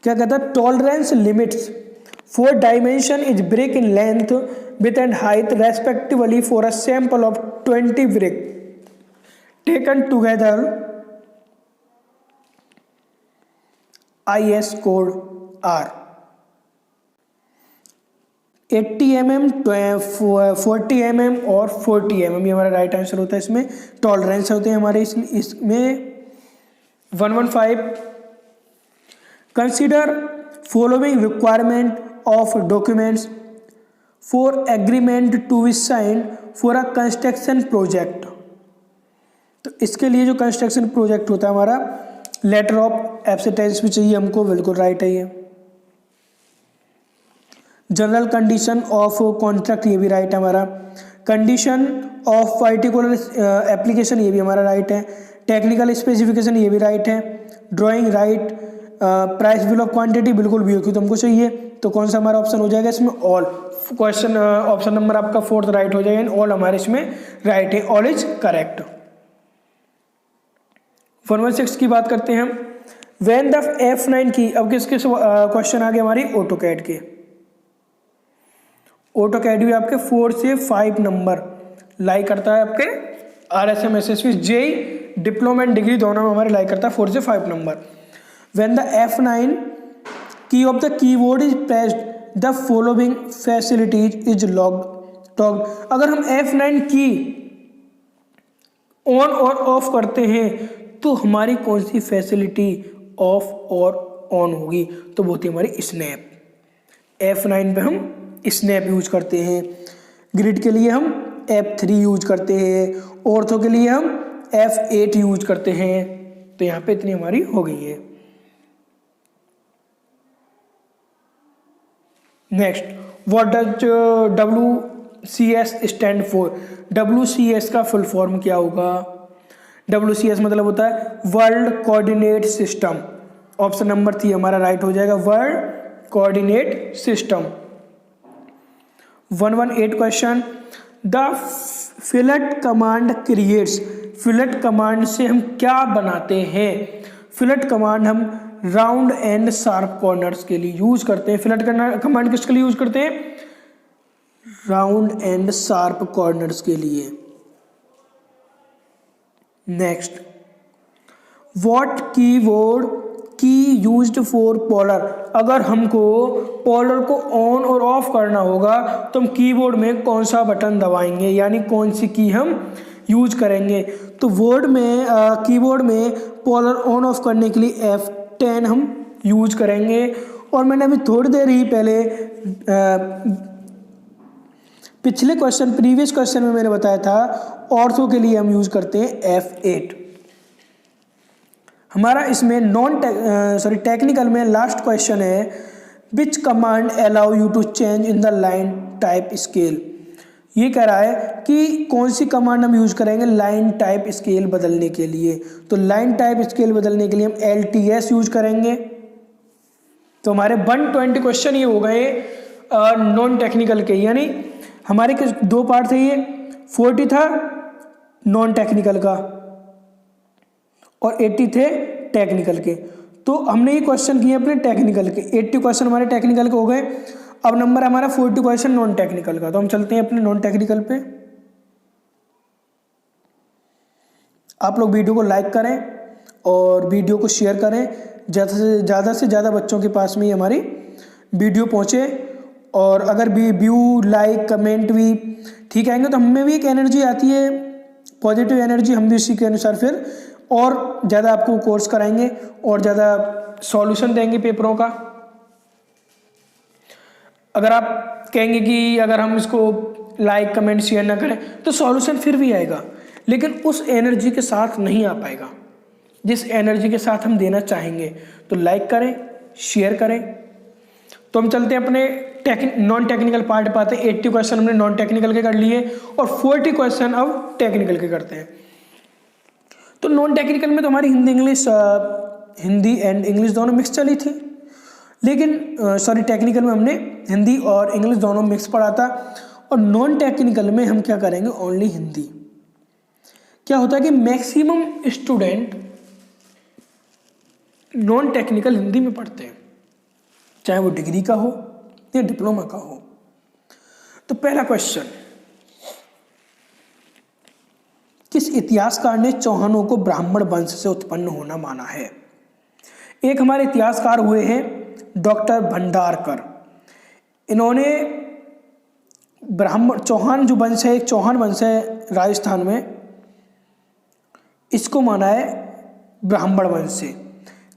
क्या कहता है, tolerance limits for dimension is brick in length width and height respectively for a sample of 20 brick taken together IS code are. 80 mm, 40 mm और 40 mm, ये हमारा राइट आंसर होता है। इसमें टॉलरेंस होते हैं हमारे इसमें 115, consider following requirement of documents for agreement to be signed for a construction project. तो इसके लिए जो कंस्ट्रक्शन प्रोजेक्ट होता है हमारा, लेटर ऑफ एक्सेप्टेंस भी चाहिए हमको, बिल्कुल राइट है ये। जनरल कंडीशन ऑफ कॉन्ट्रैक्ट, ये भी राइट है हमारा। कंडीशन ऑफ पर्टिकुलर एप्लीकेशन, ये भी हमारा राइट है। टेक्निकल स्पेसिफिकेशन, ये भी राइट है। Drawing right, price bill of quantity, बिल्कुल भी क्योंकि तुमको चाहिए। तो कौन सा हमारा ऑप्शन हो जाएगा इसमें, ऑल। क्वेश्चन ऑप्शन नंबर आपका 4 राइट हो जाएगा, ऑल हमारे इसमें राइट है, ऑल इज करेक्ट। 116 की बात करते हैं हम, व्हेन द F9 की, अब किसके क्वेश्चन आ गए हमारी, ऑटोकैड के। ऑटोकैड भी आपके 4 से 5 नंबर लाई करता है, आपके RSM SSV JEE diploma and degree दोनों में हमारे लाई करता है 4 से 5 नंबर। व्हेन द F9 की of the keyboard is pressed the following facilities is logged. अगर हम F9 की ऑन और ऑफ करते हैं तो हमारी कौन सी फैसिलिटी ऑफ और ऑन होगी, तो वो होती है हमारी स्नैप। F9 पे हम स्नैप यूज करते हैं, ग्रिड के लिए हम F3 यूज करते हैं, ऑर्थो के लिए हम F8 यूज करते हैं। तो यहाँ पे इतनी हमारी हो गई है। Next, what does WCS stand for. WCS का फुल फॉर्म क्या होगा, WCS मतलब होता है world coordinate system. Option number 3 हमारा राइट हो जाएगा, world coordinate system. 118 question, the fillet command creates. Fillet command से हम क्या बनाते हैं, फिलेट कमांड हम राउंड एंड शार्प कॉर्नर्स के लिए यूज करते हैं। फिलेट कमांड किसके लिए यूज करते हैं, राउंड एंड शार्प कॉर्नर्स के लिए। नेक्स्ट, व्हाट कीवर्ड की यूज्ड फॉर पोलर। अगर हमको पोलर को ऑन और ऑफ करना होगा तो हम कीबोर्ड में कौन सा बटन दबाएंगे, यानी कौन सी की हम यूज करेंगे। तो कीबोर्ड में पोलर ऑन ऑफ करने के लिए F10 हम यूज करेंगे। और मैंने अभी थोड़ी देर ही पहले प्रीवियस क्वेश्चन में मैंने बताया था, ऑर्थो के लिए हम यूज करते हैं F8। हमारा इसमें टेक्निकल में लास्ट क्वेश्चन है, which command allow you to change in the line type scale. ये कह रहा है कि कौन सी कमांड हम यूज करेंगे लाइन टाइप स्केल बदलने के लिए। तो लाइन टाइप स्केल बदलने के लिए हम LTS यूज करेंगे। तो हमारे 120 क्वेश्चन ये हो गए नॉन टेक्निकल के, यानी हमारे के 2 पार्ट थे, ये 40 था नॉन टेक्निकल का और 80 थे टेक्निकल के। तो हमने ये क्वेश्चन किए अपने टेक्निकल के, 80 क्वेश्चन हमारे टेक्निकल के हो गए। अब नंबर हमारा 40 क्वेश्चन नॉन टेक्निकल का। तो हम चलते हैं अपने नॉन टेक्निकल पे। आप लोग वीडियो को लाइक करें और वीडियो को शेयर करें, ज़्यादा से ज़्यादा बच्चों के पास में ही हमारी वीडियो पहुँचे। और अगर भी व्यू लाइक कमेंट भी ठीक आएंगे तो हमें भी एक एनर्जी आती है, पॉजिटिव एनर्जी, हम भी उसी के अनुसार फिर और ज़्यादा आपको कोर्स कराएंगे और ज़्यादा सॉल्यूशन देंगे पेपरों का। अगर आप कहेंगे कि अगर हम इसको लाइक कमेंट शेयर ना करें तो सॉल्यूशन फिर भी आएगा, लेकिन उस एनर्जी के साथ नहीं आ पाएगा जिस एनर्जी के साथ हम देना चाहेंगे। तो लाइक करें, शेयर करें। तो हम चलते हैं अपने नॉन टेक्निकल पार्ट पाते हैं। 80 क्वेश्चन हमने नॉन टेक्निकल के कर लिए और 40 क्वेश्चन अब टेक्निकल के करते हैं। तो नॉन टेक्निकल में तो हमारी हिंदी एंड इंग्लिश दोनों मिक्स चली थी, लेकिन टेक्निकल में हमने हिंदी और इंग्लिश दोनों मिक्स पढ़ा था, और नॉन टेक्निकल में हम क्या करेंगे, ओनली हिंदी। क्या होता है कि maximum student non technical Hindi में पढ़ते हैं, चाहे वो डिग्री का हो या डिप्लोमा का हो। तो पहला क्वेश्चन, किस इतिहासकार ने चौहानों को ब्राह्मण वंश से उत्पन्न होना माना है? एक हमारे इतिहासकार हुए हैं डॉक्टर भंडारकर। इन्होंने चौहान जो वंश है, एक चौहान वंश है राजस्थान में, इसको माना है ब्राह्मण वंश से।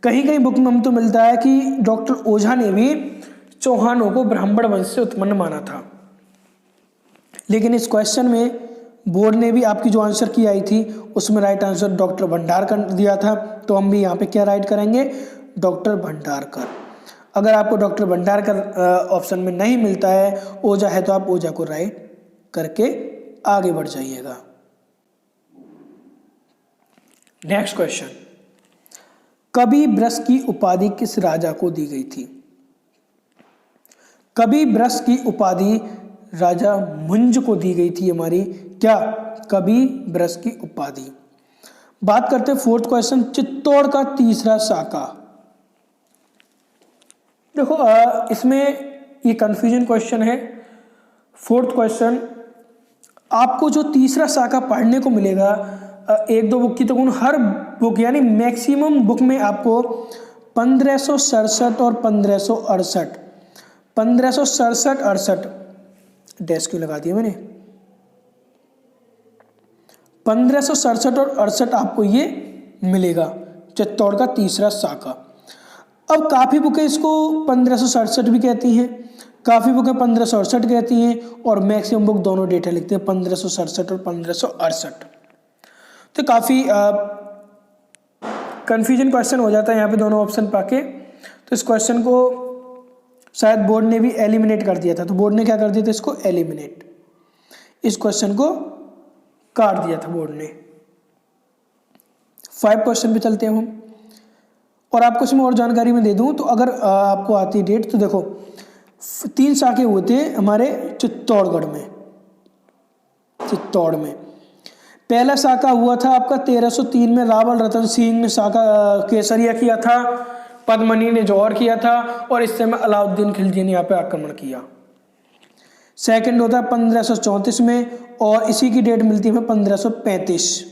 कहीं कहीं बुक में हमको मिलता है कि डॉक्टर ओझा ने भी चौहानों को ब्राह्मण वंश से उत्पन्न माना था, लेकिन इस क्वेश्चन में बोर्ड ने भी आपकी जो आंसर की आई थी उसमें राइट आंसर डॉक्टर भंडारकर दिया था, तो हम भी यहाँ पे क्या राइट करेंगे, डॉक्टर भंडारकर। अगर आपको डॉक्टर भंडारकर ऑप्शन में नहीं मिलता है, ओझा है, तो आप ओझा को राइट करके आगे बढ़ जाइएगा। नेक्स्ट क्वेश्चन, कवि ब्रस की उपाधि किस राजा को दी गई थी? कवि ब्रस की उपाधि राजा मुंज को दी गई थी हमारी, क्या, कवि ब्रस की उपाधि। बात करते हैं फोर्थ क्वेश्चन, चित्तौड़ का तीसरा साका। देखो इसमें ये कंफ्यूजन क्वेश्चन है। फोर्थ क्वेश्चन, आपको जो तीसरा साका पढ़ने को मिलेगा, एक दो बुक की तो हर बुक यानी मैक्सिमम बुक में आपको 1567 और 1568, 1567-68 डैश क्यों लगा दिया मैंने, 1567 और 68 आपको ये मिलेगा, चित्तौड़ का तीसरा साका। अब काफ़ी बुकें इसको 1567 भी कहती हैं, काफ़ी बुकें 1568 कहती हैं, और मैक्सिमम बुक दोनों डेटा लिखते हैं 1567 और 1568। तो काफ़ी कन्फ्यूजन क्वेश्चन हो जाता है यहाँ पे दोनों ऑप्शन पाके। तो इस क्वेश्चन को शायद बोर्ड ने भी एलिमिनेट कर दिया था, तो बोर्ड ने क्या कर दिया था, इसको एलिमिनेट, इस क्वेश्चन को काट दिया था बोर्ड ने। 5 क्वेश्चन पे चलते हैं हम, और आपको इसमें और जानकारी में दे दूं तो अगर आपको आती डेट, तो देखो 3 साके हुए थे हमारे चित्तौड़गढ़ में। चित्तौड़ में पहला साका हुआ था आपका 1303 में, रावल रतन सिंह ने साका केसरिया किया था, पद्मनी ने जौहर किया था, और इस समय अलाउद्दीन खिलजी ने यहाँ पे आक्रमण किया। सेकंड होता है 1534 में, और इसी की डेट मिलती है हमें 1535।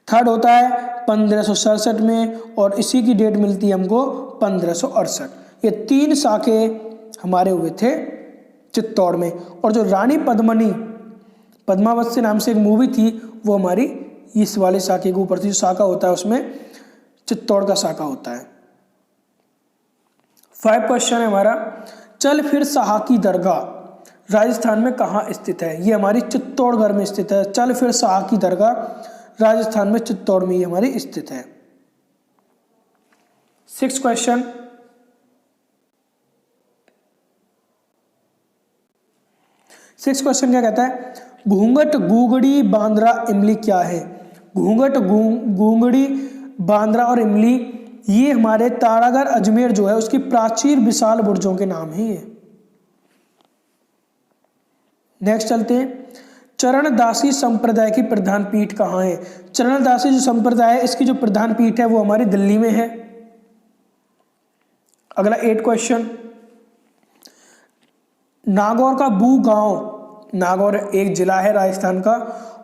थर्ड होता है 1567 में, और इसी की डेट मिलती है हमको 1568। ये 3 साके हमारे हुए थे चित्तौड़ में। और जो रानी पद्मावत से नाम से एक मूवी थी, वो हमारी इस वाले साके के ऊपर थी। जो साका होता है उसमें चित्तौड़ का साका होता है। 5 क्वेश्चन है हमारा, चल फिर शाह की दरगाह राजस्थान में कहाँ स्थित है? ये हमारी चित्तौड़गढ़ में स्थित है। चल फिर शाह की दरगाह राजस्थान में चित्तौड़ में ही हमारी स्थित है। 6 क्वेश्चन, क्या कहता है, घूंघट, गूगड़ी, बांद्रा, इमली क्या है? घूंघट, गूंगड़ी, बांद्रा और इमली ये हमारे तारागढ़ अजमेर जो है उसकी प्राचीर विशाल बुर्जों के नाम है ये। नेक्स्ट चलते हैं, चरणदासी संप्रदाय की प्रधान पीठ कहाँ है? चरणदासी जो संप्रदाय है इसकी जो प्रधान पीठ है वो हमारी दिल्ली में है। अगला 8 क्वेश्चन, नागौर का बू गांव, नागौर एक जिला है राजस्थान का,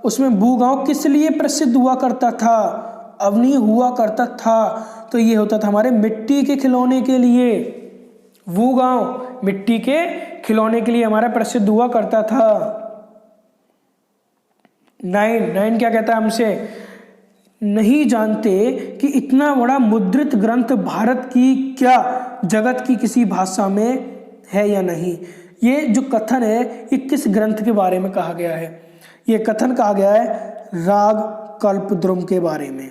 उसमें बू गांव किस लिए प्रसिद्ध हुआ करता था? अवनी हुआ करता था, तो ये होता था हमारे मिट्टी के खिलौने के लिए। बू गांव मिट्टी के खिलौने के लिए हमारा प्रसिद्ध हुआ करता था। 9 क्या कहता है हमसे, नहीं जानते कि इतना बड़ा मुद्रित ग्रंथ भारत की क्या जगत की किसी भाषा में है या नहीं। ये जो कथन है ये किस ग्रंथ के बारे में कहा गया है? ये कथन कहा गया है राग कल्पद्रुम के बारे में।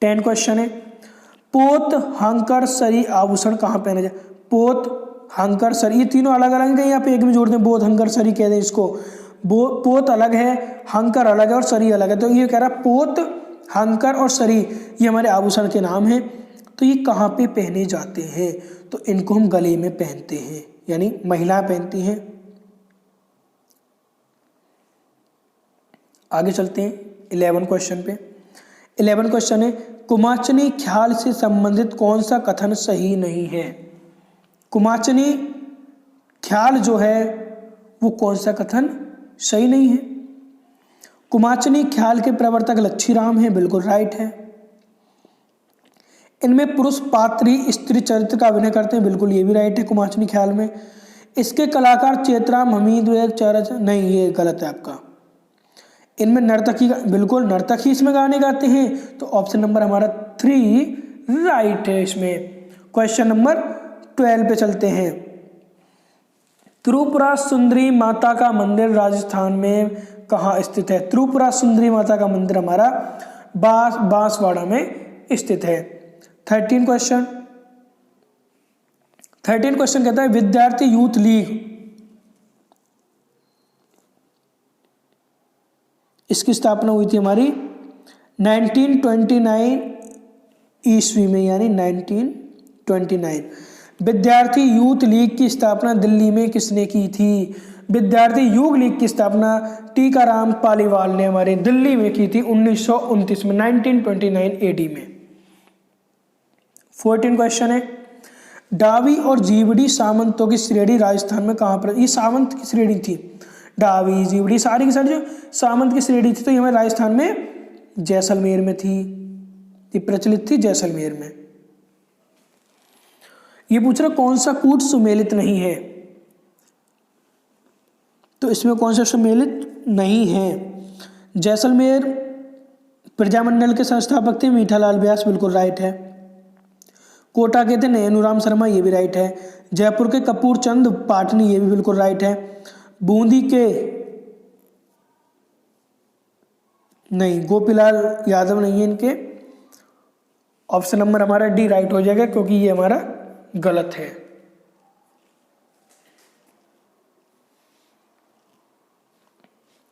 10 क्वेश्चन है, पोत, हंकर, सरी, आभूषण कहाँ पहने जाए? पोत, हंकर, सरी, ये तीनों अलग अलग हैं, यहाँ पे एक में जोड़ दें, बोध, हंकर, सरी कह दें इसको। पोत अलग है, हंकर अलग है और सरी अलग है, तो ये कह रहा है पोत, हंकर और सरी ये हमारे आभूषण के नाम हैं। तो ये कहाँ पे पहने जाते हैं? तो इनको हम गले में पहनते हैं, यानी महिलाएं पहनती हैं। आगे चलते हैं 11 क्वेश्चन पे। 11 क्वेश्चन है, कुमाचनी ख्याल से संबंधित कौन सा कथन सही नहीं है? कुमाचनी ख्याल जो है वो कौन सा कथन सही नहीं है? कुमाचनी ख्याल के प्रवर्तक लच्छीराम हैं, बिल्कुल राइट है। इनमें पुरुष पात्र ही स्त्री चरित्र का अभिनय करते हैं, बिल्कुल ये भी राइट है कुमाचनी ख्याल में। इसके कलाकार चेतराम, हमीद, नहीं, ये गलत है आपका। इनमें नर्तकी, बिल्कुल नर्तक ही इसमें गाने गाते हैं, तो ऑप्शन नंबर हमारा 3 राइट है इसमें। क्वेश्चन नंबर 12 पे चलते हैं। त्रिपुरा सुंदरी माता का मंदिर राजस्थान में कहाँ स्थित है? त्रिपुरा सुंदरी माता का मंदिर हमारा बांसवाड़ा में स्थित है। 13 क्वेश्चन कहता है विद्यार्थी यूथ लीग, इसकी स्थापना हुई थी हमारी 1929 ईस्वी में, यानी 1929। विद्यार्थी यूथ लीग की स्थापना दिल्ली में किसने की थी? विद्यार्थी यूथ लीग की स्थापना टीकाराम पालीवाल ने हमारे दिल्ली में की थी 1929 में, 1929 एडी में। 14 क्वेश्चन है, डावी और जीवड़ी सामंतों की श्रेणी राजस्थान में कहाँ पर? ये सामंत की श्रेणी थी, डावी, जीवड़ी सारी की सारी जो सामंत की श्रेणी थी, तो ये हमारे राजस्थान में जैसलमेर में थी, ये प्रचलित थी जैसलमेर में। ये पूछ रहा कौन सा कूट सुमेलित नहीं है? तो इसमें कौन सा सुमेलित नहीं है? जैसलमेर प्रजामंडल के संस्थापक थे मीठालाल व्यास, बिल्कुल राइट है। कोटा के थे नैनूराम शर्मा, ये भी राइट है। जयपुर के कपूर चंद पाटनी, ये भी बिल्कुल राइट है। बूंदी के नहीं, गोपीलाल यादव नहीं है इनके, ऑप्शन नंबर हमारा डी राइट हो जाएगा क्योंकि ये हमारा गलत है।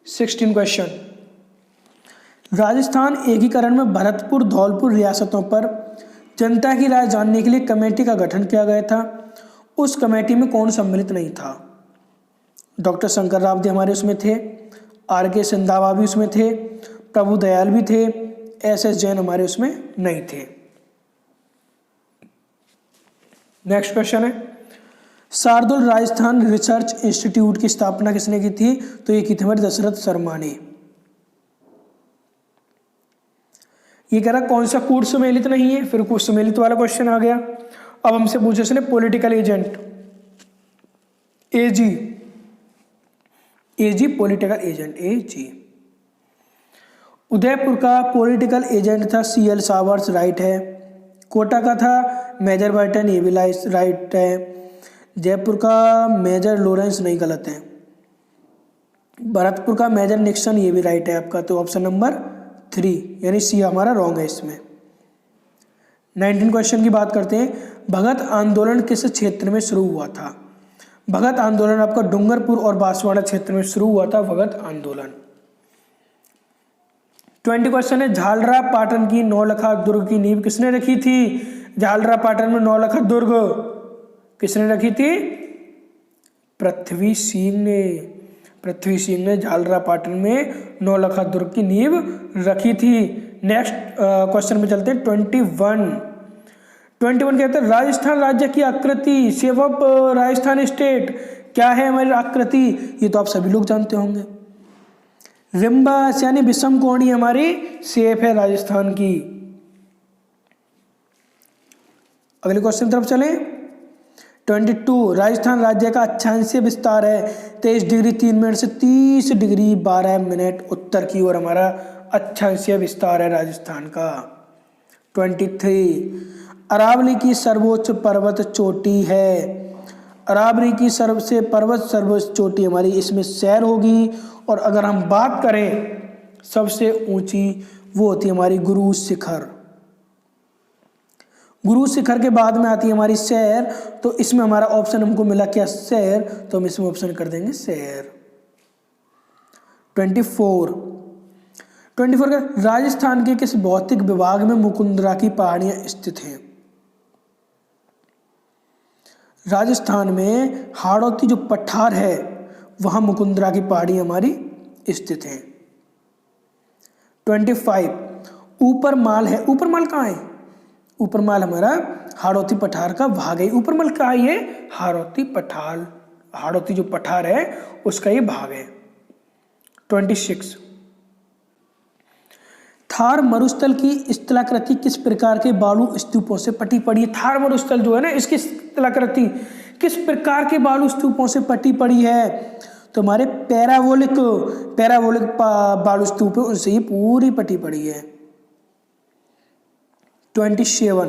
सिक्सटीन क्वेश्चन, राजस्थान एकीकरण में भरतपुर, धौलपुर रियासतों पर जनता की राय जानने के लिए कमेटी का गठन किया गया था। उस कमेटी में कौन सम्मिलित नहीं था? डॉक्टर शंकर रावते हमारे उसमें थे, आर.के. सिंधावा भी उसमें थे, प्रभु दयाल भी थे, एस.एस. जैन हमारे उसमें नहीं थे। नेक्स्ट क्वेश्चन है, शार्दुल राजस्थान रिसर्च इंस्टीट्यूट की स्थापना किसने की थी? तो ये की थी हमारे दशरथ शर्मा ने। ये कह रहा कौन सा कूट सुमेलित नहीं है, फिर कूट सुमेलित वाला क्वेश्चन आ गया। अब हमसे पूछे इसने पॉलिटिकल एजेंट, एजी पॉलिटिकल एजेंट, एजी। उदयपुर का पॉलिटिकल एजेंट था सीएल सावर्स, राइट है। कोटा का था मेजर बर्टन, ये भी राइट है। जयपुर का मेजर लॉरेंस, नहीं गलत है। भरतपुर का मेजर निक्सन, ये भी राइट है आपका, तो ऑप्शन नंबर 3 यानी सी हमारा रॉन्ग है इसमें। 19 क्वेश्चन की बात करते हैं, भगत आंदोलन किस क्षेत्र में शुरू हुआ था? भगत आंदोलन आपका डूंगरपुर और बांसवाड़ा क्षेत्र में शुरू हुआ था भगत आंदोलन। 20 क्वेश्चन है, झालरा पाटन की नौलखा दुर्ग की नींव किसने रखी थी? झालरा पाटन में नौलखा दुर्ग किसने रखी थी? पृथ्वी सिंह ने झालरा पाटन में नौलखा दुर्ग की नींव रखी थी। नेक्स्ट क्वेश्चन में चलते हैं 21 कहते हैं राजस्थान राज्य की आकृति, शेप ऑफ राजस्थान स्टेट क्या है हमारी आकृति? ये तो आप सभी लोग जानते होंगे, रिम्बस यानी विषम कोणी हमारी शेप है राजस्थान की। अगले क्वेश्चन तरफ चलें। 22 राजस्थान राज्य का अक्षांशीय विस्तार है 23 डिग्री 3 मिनट से 30 डिग्री 12 मिनट उत्तर की ओर हमारा अक्षांशीय विस्तार है राजस्थान का। 23 अरावली की सर्वोच्च पर्वत चोटी है। अरावली की सर्वोच्च चोटी हमारी इसमें सैर होगी। और अगर हम बात करें सबसे ऊंची, वो होती है हमारी गुरु शिखर। गुरु शिखर के बाद में आती है हमारी सैर, तो इसमें हमारा ऑप्शन हमको मिला क्या, सैर, तो हम इसमें ऑप्शन कर देंगे सैर। 24 का राजस्थान के किस भौतिक विभाग में मुकुंदरा की पहाड़ियां स्थित हैं? राजस्थान में हाड़ौती जो पठार है वहां मुकुंदरा की पहाड़ी हमारी स्थित है। 25 ऊपरमाल है, ऊपरमाल कहाँ है? ऊपरमाल हमारा हाड़ौती पठार का भाग है। ऊपरमाल कहाँ है? ये हाड़ौती पठार, हाड़ौती जो पठार है उसका ये भाग है। 26 थार मरुस्थल की स्थलाकृति किस प्रकार के बालू स्तूपों से पटी पड़ी है? थार मरुस्थल जो है ना, इसकी स्थलाकृति किस प्रकार के बालू स्तूपों से पटी पड़ी है? तो हमारे पैराबोलिक बालू स्तूप है, उनसे ये पूरी पटी पड़ी है। 27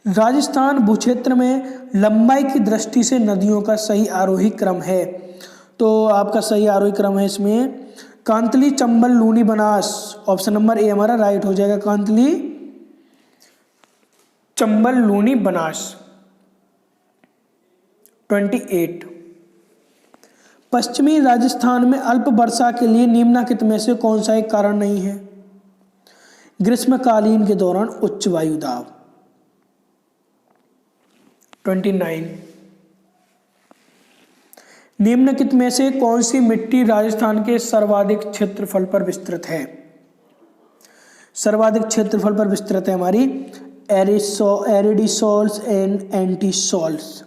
राजस्थान भूक्षेत्र में लंबाई की दृष्टि से नदियों का सही आरोही क्रम है। तो आपका सही आरोही क्रम है इसमें Kantli, Chambal, Luni, Banas. Option number A हमारा राइट हो जाएगा, कांतली, चंबल, लूनी, बनास। 28 पश्चिमी राजस्थान में अल्प वर्षा के लिए निम्नलिखित में से कौन सा एक कारण नहीं है? ग्रीष्मकालीन के दौरान उच्च वायु दाब। 29 निम्नलिखित में से कौन सी मिट्टी राजस्थान के सर्वाधिक क्षेत्रफल पर विस्तृत है? सर्वाधिक क्षेत्रफल पर विस्तृत है हमारी एरिडिसोल्स and entisols.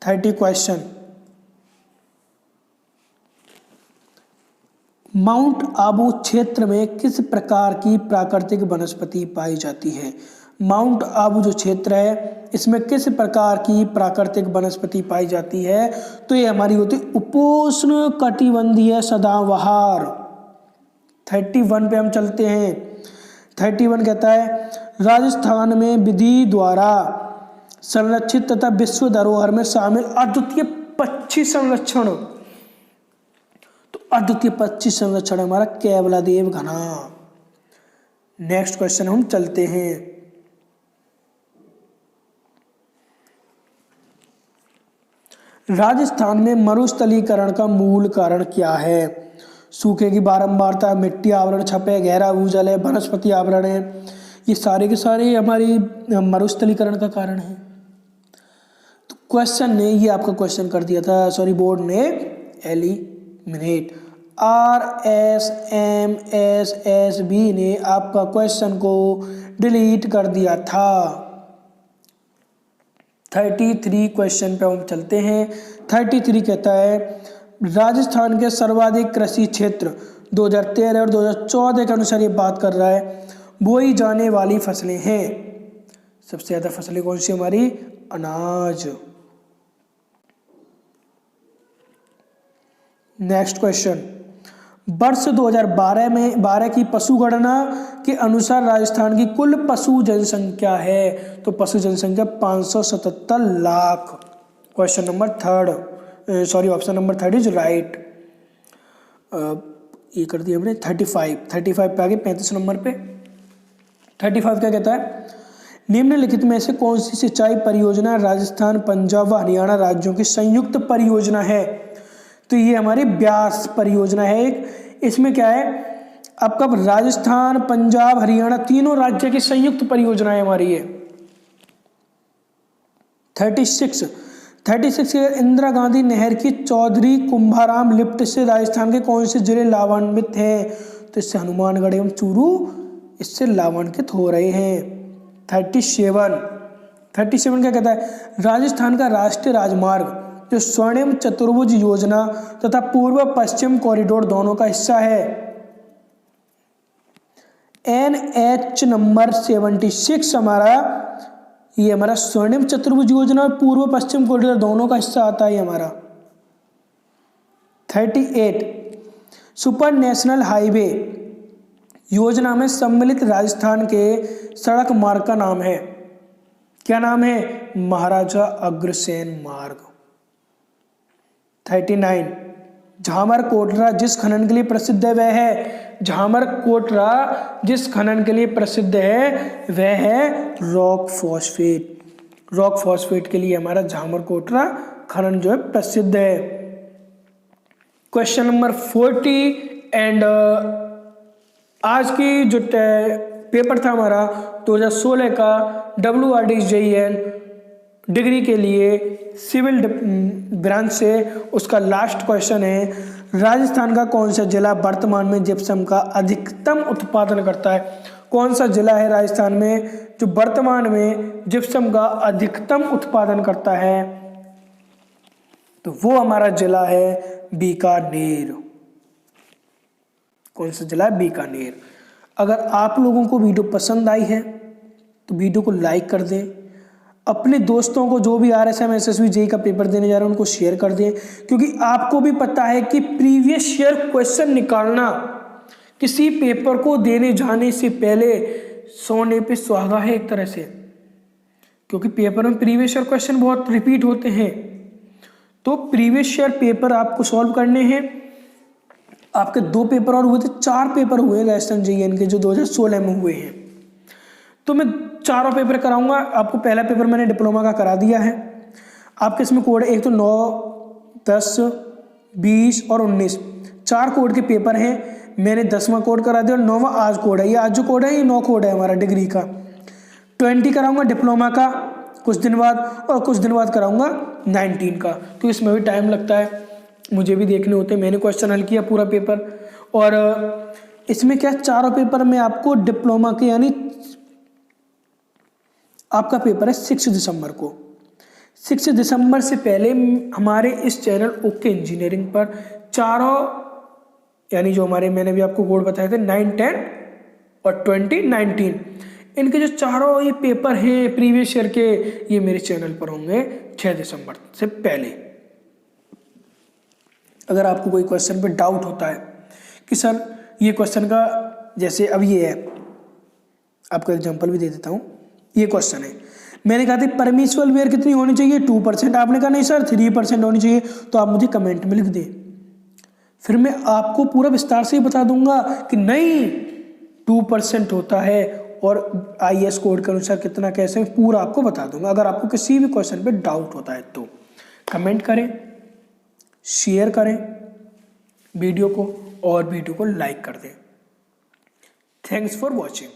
30 question mount Abu क्षेत्र में किस प्रकार की प्राकृतिक वनस्पति पाई जाती है? माउंट आबू जो क्षेत्र है इसमें किस प्रकार की प्राकृतिक वनस्पति पाई जाती है? तो ये हमारी होती उपोष्ण कटिबंधीय सदाबहार। 31 पे हम चलते हैं। 31 कहता है राजस्थान में विधि द्वारा संरक्षित तथा विश्व धरोहर में शामिल अद्वितीय पक्षी संरक्षण, तो अद्वितीय पक्षी संरक्षण हमारा केवलादेव घना। नेक्स्ट क्वेश्चन हम चलते हैं। राजस्थान में मरुस्थलीकरण का मूल कारण क्या है? सूखे की बारंबारता, मिट्टी आवरण, छपे, गहरा भूजल है, वनस्पति आवरण है, ये सारे के सारे हमारी मरुस्थलीकरण का कारण है। तो क्वेश्चन ने ये आपका क्वेश्चन कर दिया था, सॉरी बोर्ड ने एलिमिनेट। RSMSSB ने आपका क्वेश्चन को डिलीट कर दिया था। 33 क्वेश्चन पे हम चलते हैं। 33 कहता है राजस्थान के सर्वाधिक कृषि क्षेत्र 2013 और 2014 के अनुसार ये बात कर रहा है बोई जाने वाली फसलें हैं। सबसे ज्यादा फसलें कौन सी हमारी? अनाज। नेक्स्ट क्वेश्चन वर्ष 2012 की पशु गणना के अनुसार राजस्थान की कुल पशु जनसंख्या है? तो पशु जनसंख्या 577 lakh. Question number 3 sorry option number 3 is right. ये कर दिया हमने। 35 पे आगे 35 नंबर पे 35 क्या कहता है निम्नलिखित में से कौन सी सिंचाई परियोजना राजस्थान, पंजाब व हरियाणा राज्यों की संयुक्त परियोजना है? तो ये हमारी ब्यास परियोजना है एक। इसमें क्या है आपका राजस्थान, पंजाब, हरियाणा तीनों राज्य की संयुक्त परियोजना है हमारी ये। 36 के इंदिरा गांधी नहर की चौधरी कुंभाराम लिफ्ट से राजस्थान के कौन से जिले लाभान्वित हैं? तो इससे हनुमानगढ़ एवं चूरू इससे लाभान्वित हो रहे हैं। 37 क्या कहता है राजस्थान का राष्ट्रीय राजमार्ग जो स्वर्णिम चतुर्भुज योजना तथा पूर्व पश्चिम कॉरिडोर दोनों का हिस्सा है NH नंबर 76 हमारा ये हमारा स्वर्णिम चतुर्भुज योजना और पूर्व पश्चिम कॉरिडोर दोनों का हिस्सा आता है हमारा। 38 सुपर नेशनल हाईवे योजना में सम्मिलित राजस्थान के सड़क मार्ग का नाम है, क्या नाम है? महाराजा अग्रसेन मार्ग। 39 झामर कोटरा जिस खनन के लिए प्रसिद्ध है वह है, झामर कोटरा जिस खनन के लिए प्रसिद्ध है वह है रॉक फॉस्फेट। रॉक फॉस्फेट के लिए हमारा झामर कोटरा खनन जो है प्रसिद्ध है। क्वेश्चन नंबर 40 एंड आज की जो पेपर था हमारा 2016 का WRD JEN डिग्री के लिए सिविल ब्रांच से, उसका लास्ट क्वेश्चन है, राजस्थान का कौन सा जिला वर्तमान में जिप्सम का अधिकतम उत्पादन करता है? कौन सा जिला है राजस्थान में जो वर्तमान में जिप्सम का अधिकतम उत्पादन करता है? तो वो हमारा जिला है बीकानेर। कौन सा जिला है? बीकानेर। अगर आप लोगों को वीडियो पसंद आई है तो वीडियो को लाइक कर दें, अपने दोस्तों को जो भी RSM SSB JEE का पेपर देने जा रहे हैं उनको शेयर कर दें, क्योंकि आपको भी पता है कि प्रीवियस ईयर क्वेश्चन निकालना किसी पेपर को देने जाने से पहले सोने पे सुहागा है एक तरह से, क्योंकि पेपर में प्रीवियस ईयर क्वेश्चन बहुत रिपीट होते हैं। तो प्रीवियस ईयर पेपर आपको सॉल्व करने हैं। आपके 2 पेपर और हुए थे, 4 पेपर हुए राजस्थान JEN के जो 2016 में हुए हैं। तो मैं चारों पेपर कराऊंगा। आपको पहला पेपर मैंने डिप्लोमा का करा दिया है। आपके इसमें कोड एक तो 9, 10, 20 और 19 4 कोड के पेपर हैं। मैंने 10वां कोड करा दिया और 9वां आज कोड है। ये आज जो कोड है ये 9 कोड है हमारा डिग्री का। 20 कराऊंगा डिप्लोमा का कुछ दिन बाद, और कुछ दिन बाद कराऊंगा 19 का, क्योंकि इसमें भी टाइम लगता है, मुझे भी देखने होते हैं। मैंने क्वेश्चन हल किया पूरा पेपर, और इसमें क्या चारों पेपर में आपको डिप्लोमा के यानी आपका पेपर है 6 दिसंबर को। 6 दिसंबर से पहले हमारे इस चैनल ओके इंजीनियरिंग पर चारों यानी जो हमारे मैंने भी आपको कोड बताए थे 9, 10 और 20, 19 इनके जो चारों ये पेपर हैं प्रीवियस ईयर के, ये मेरे चैनल पर होंगे 6 दिसंबर से पहले। अगर आपको कोई क्वेश्चन पे डाउट होता है कि सर ये क्वेश्चन का, जैसे अब ये है, आपको एग्जांपल भी दे देता हूँ। ये क्वेश्चन है, मैंने कहा था परमिसिबल वेयर कितनी होनी चाहिए? 2%। आपने कहा नहीं सर 3% होनी चाहिए। तो आप मुझे कमेंट में लिख दें, फिर मैं आपको पूरा विस्तार से ही बता दूंगा कि नहीं 2% होता है और IS कोड के अनुसार कितना कैसे, पूरा आपको बता दूंगा। अगर आपको किसी भी क्वेश्चन पे डाउट होता है तो कमेंट करें, शेयर करें वीडियो को, और वीडियो को लाइक कर दें। Thanks for watching.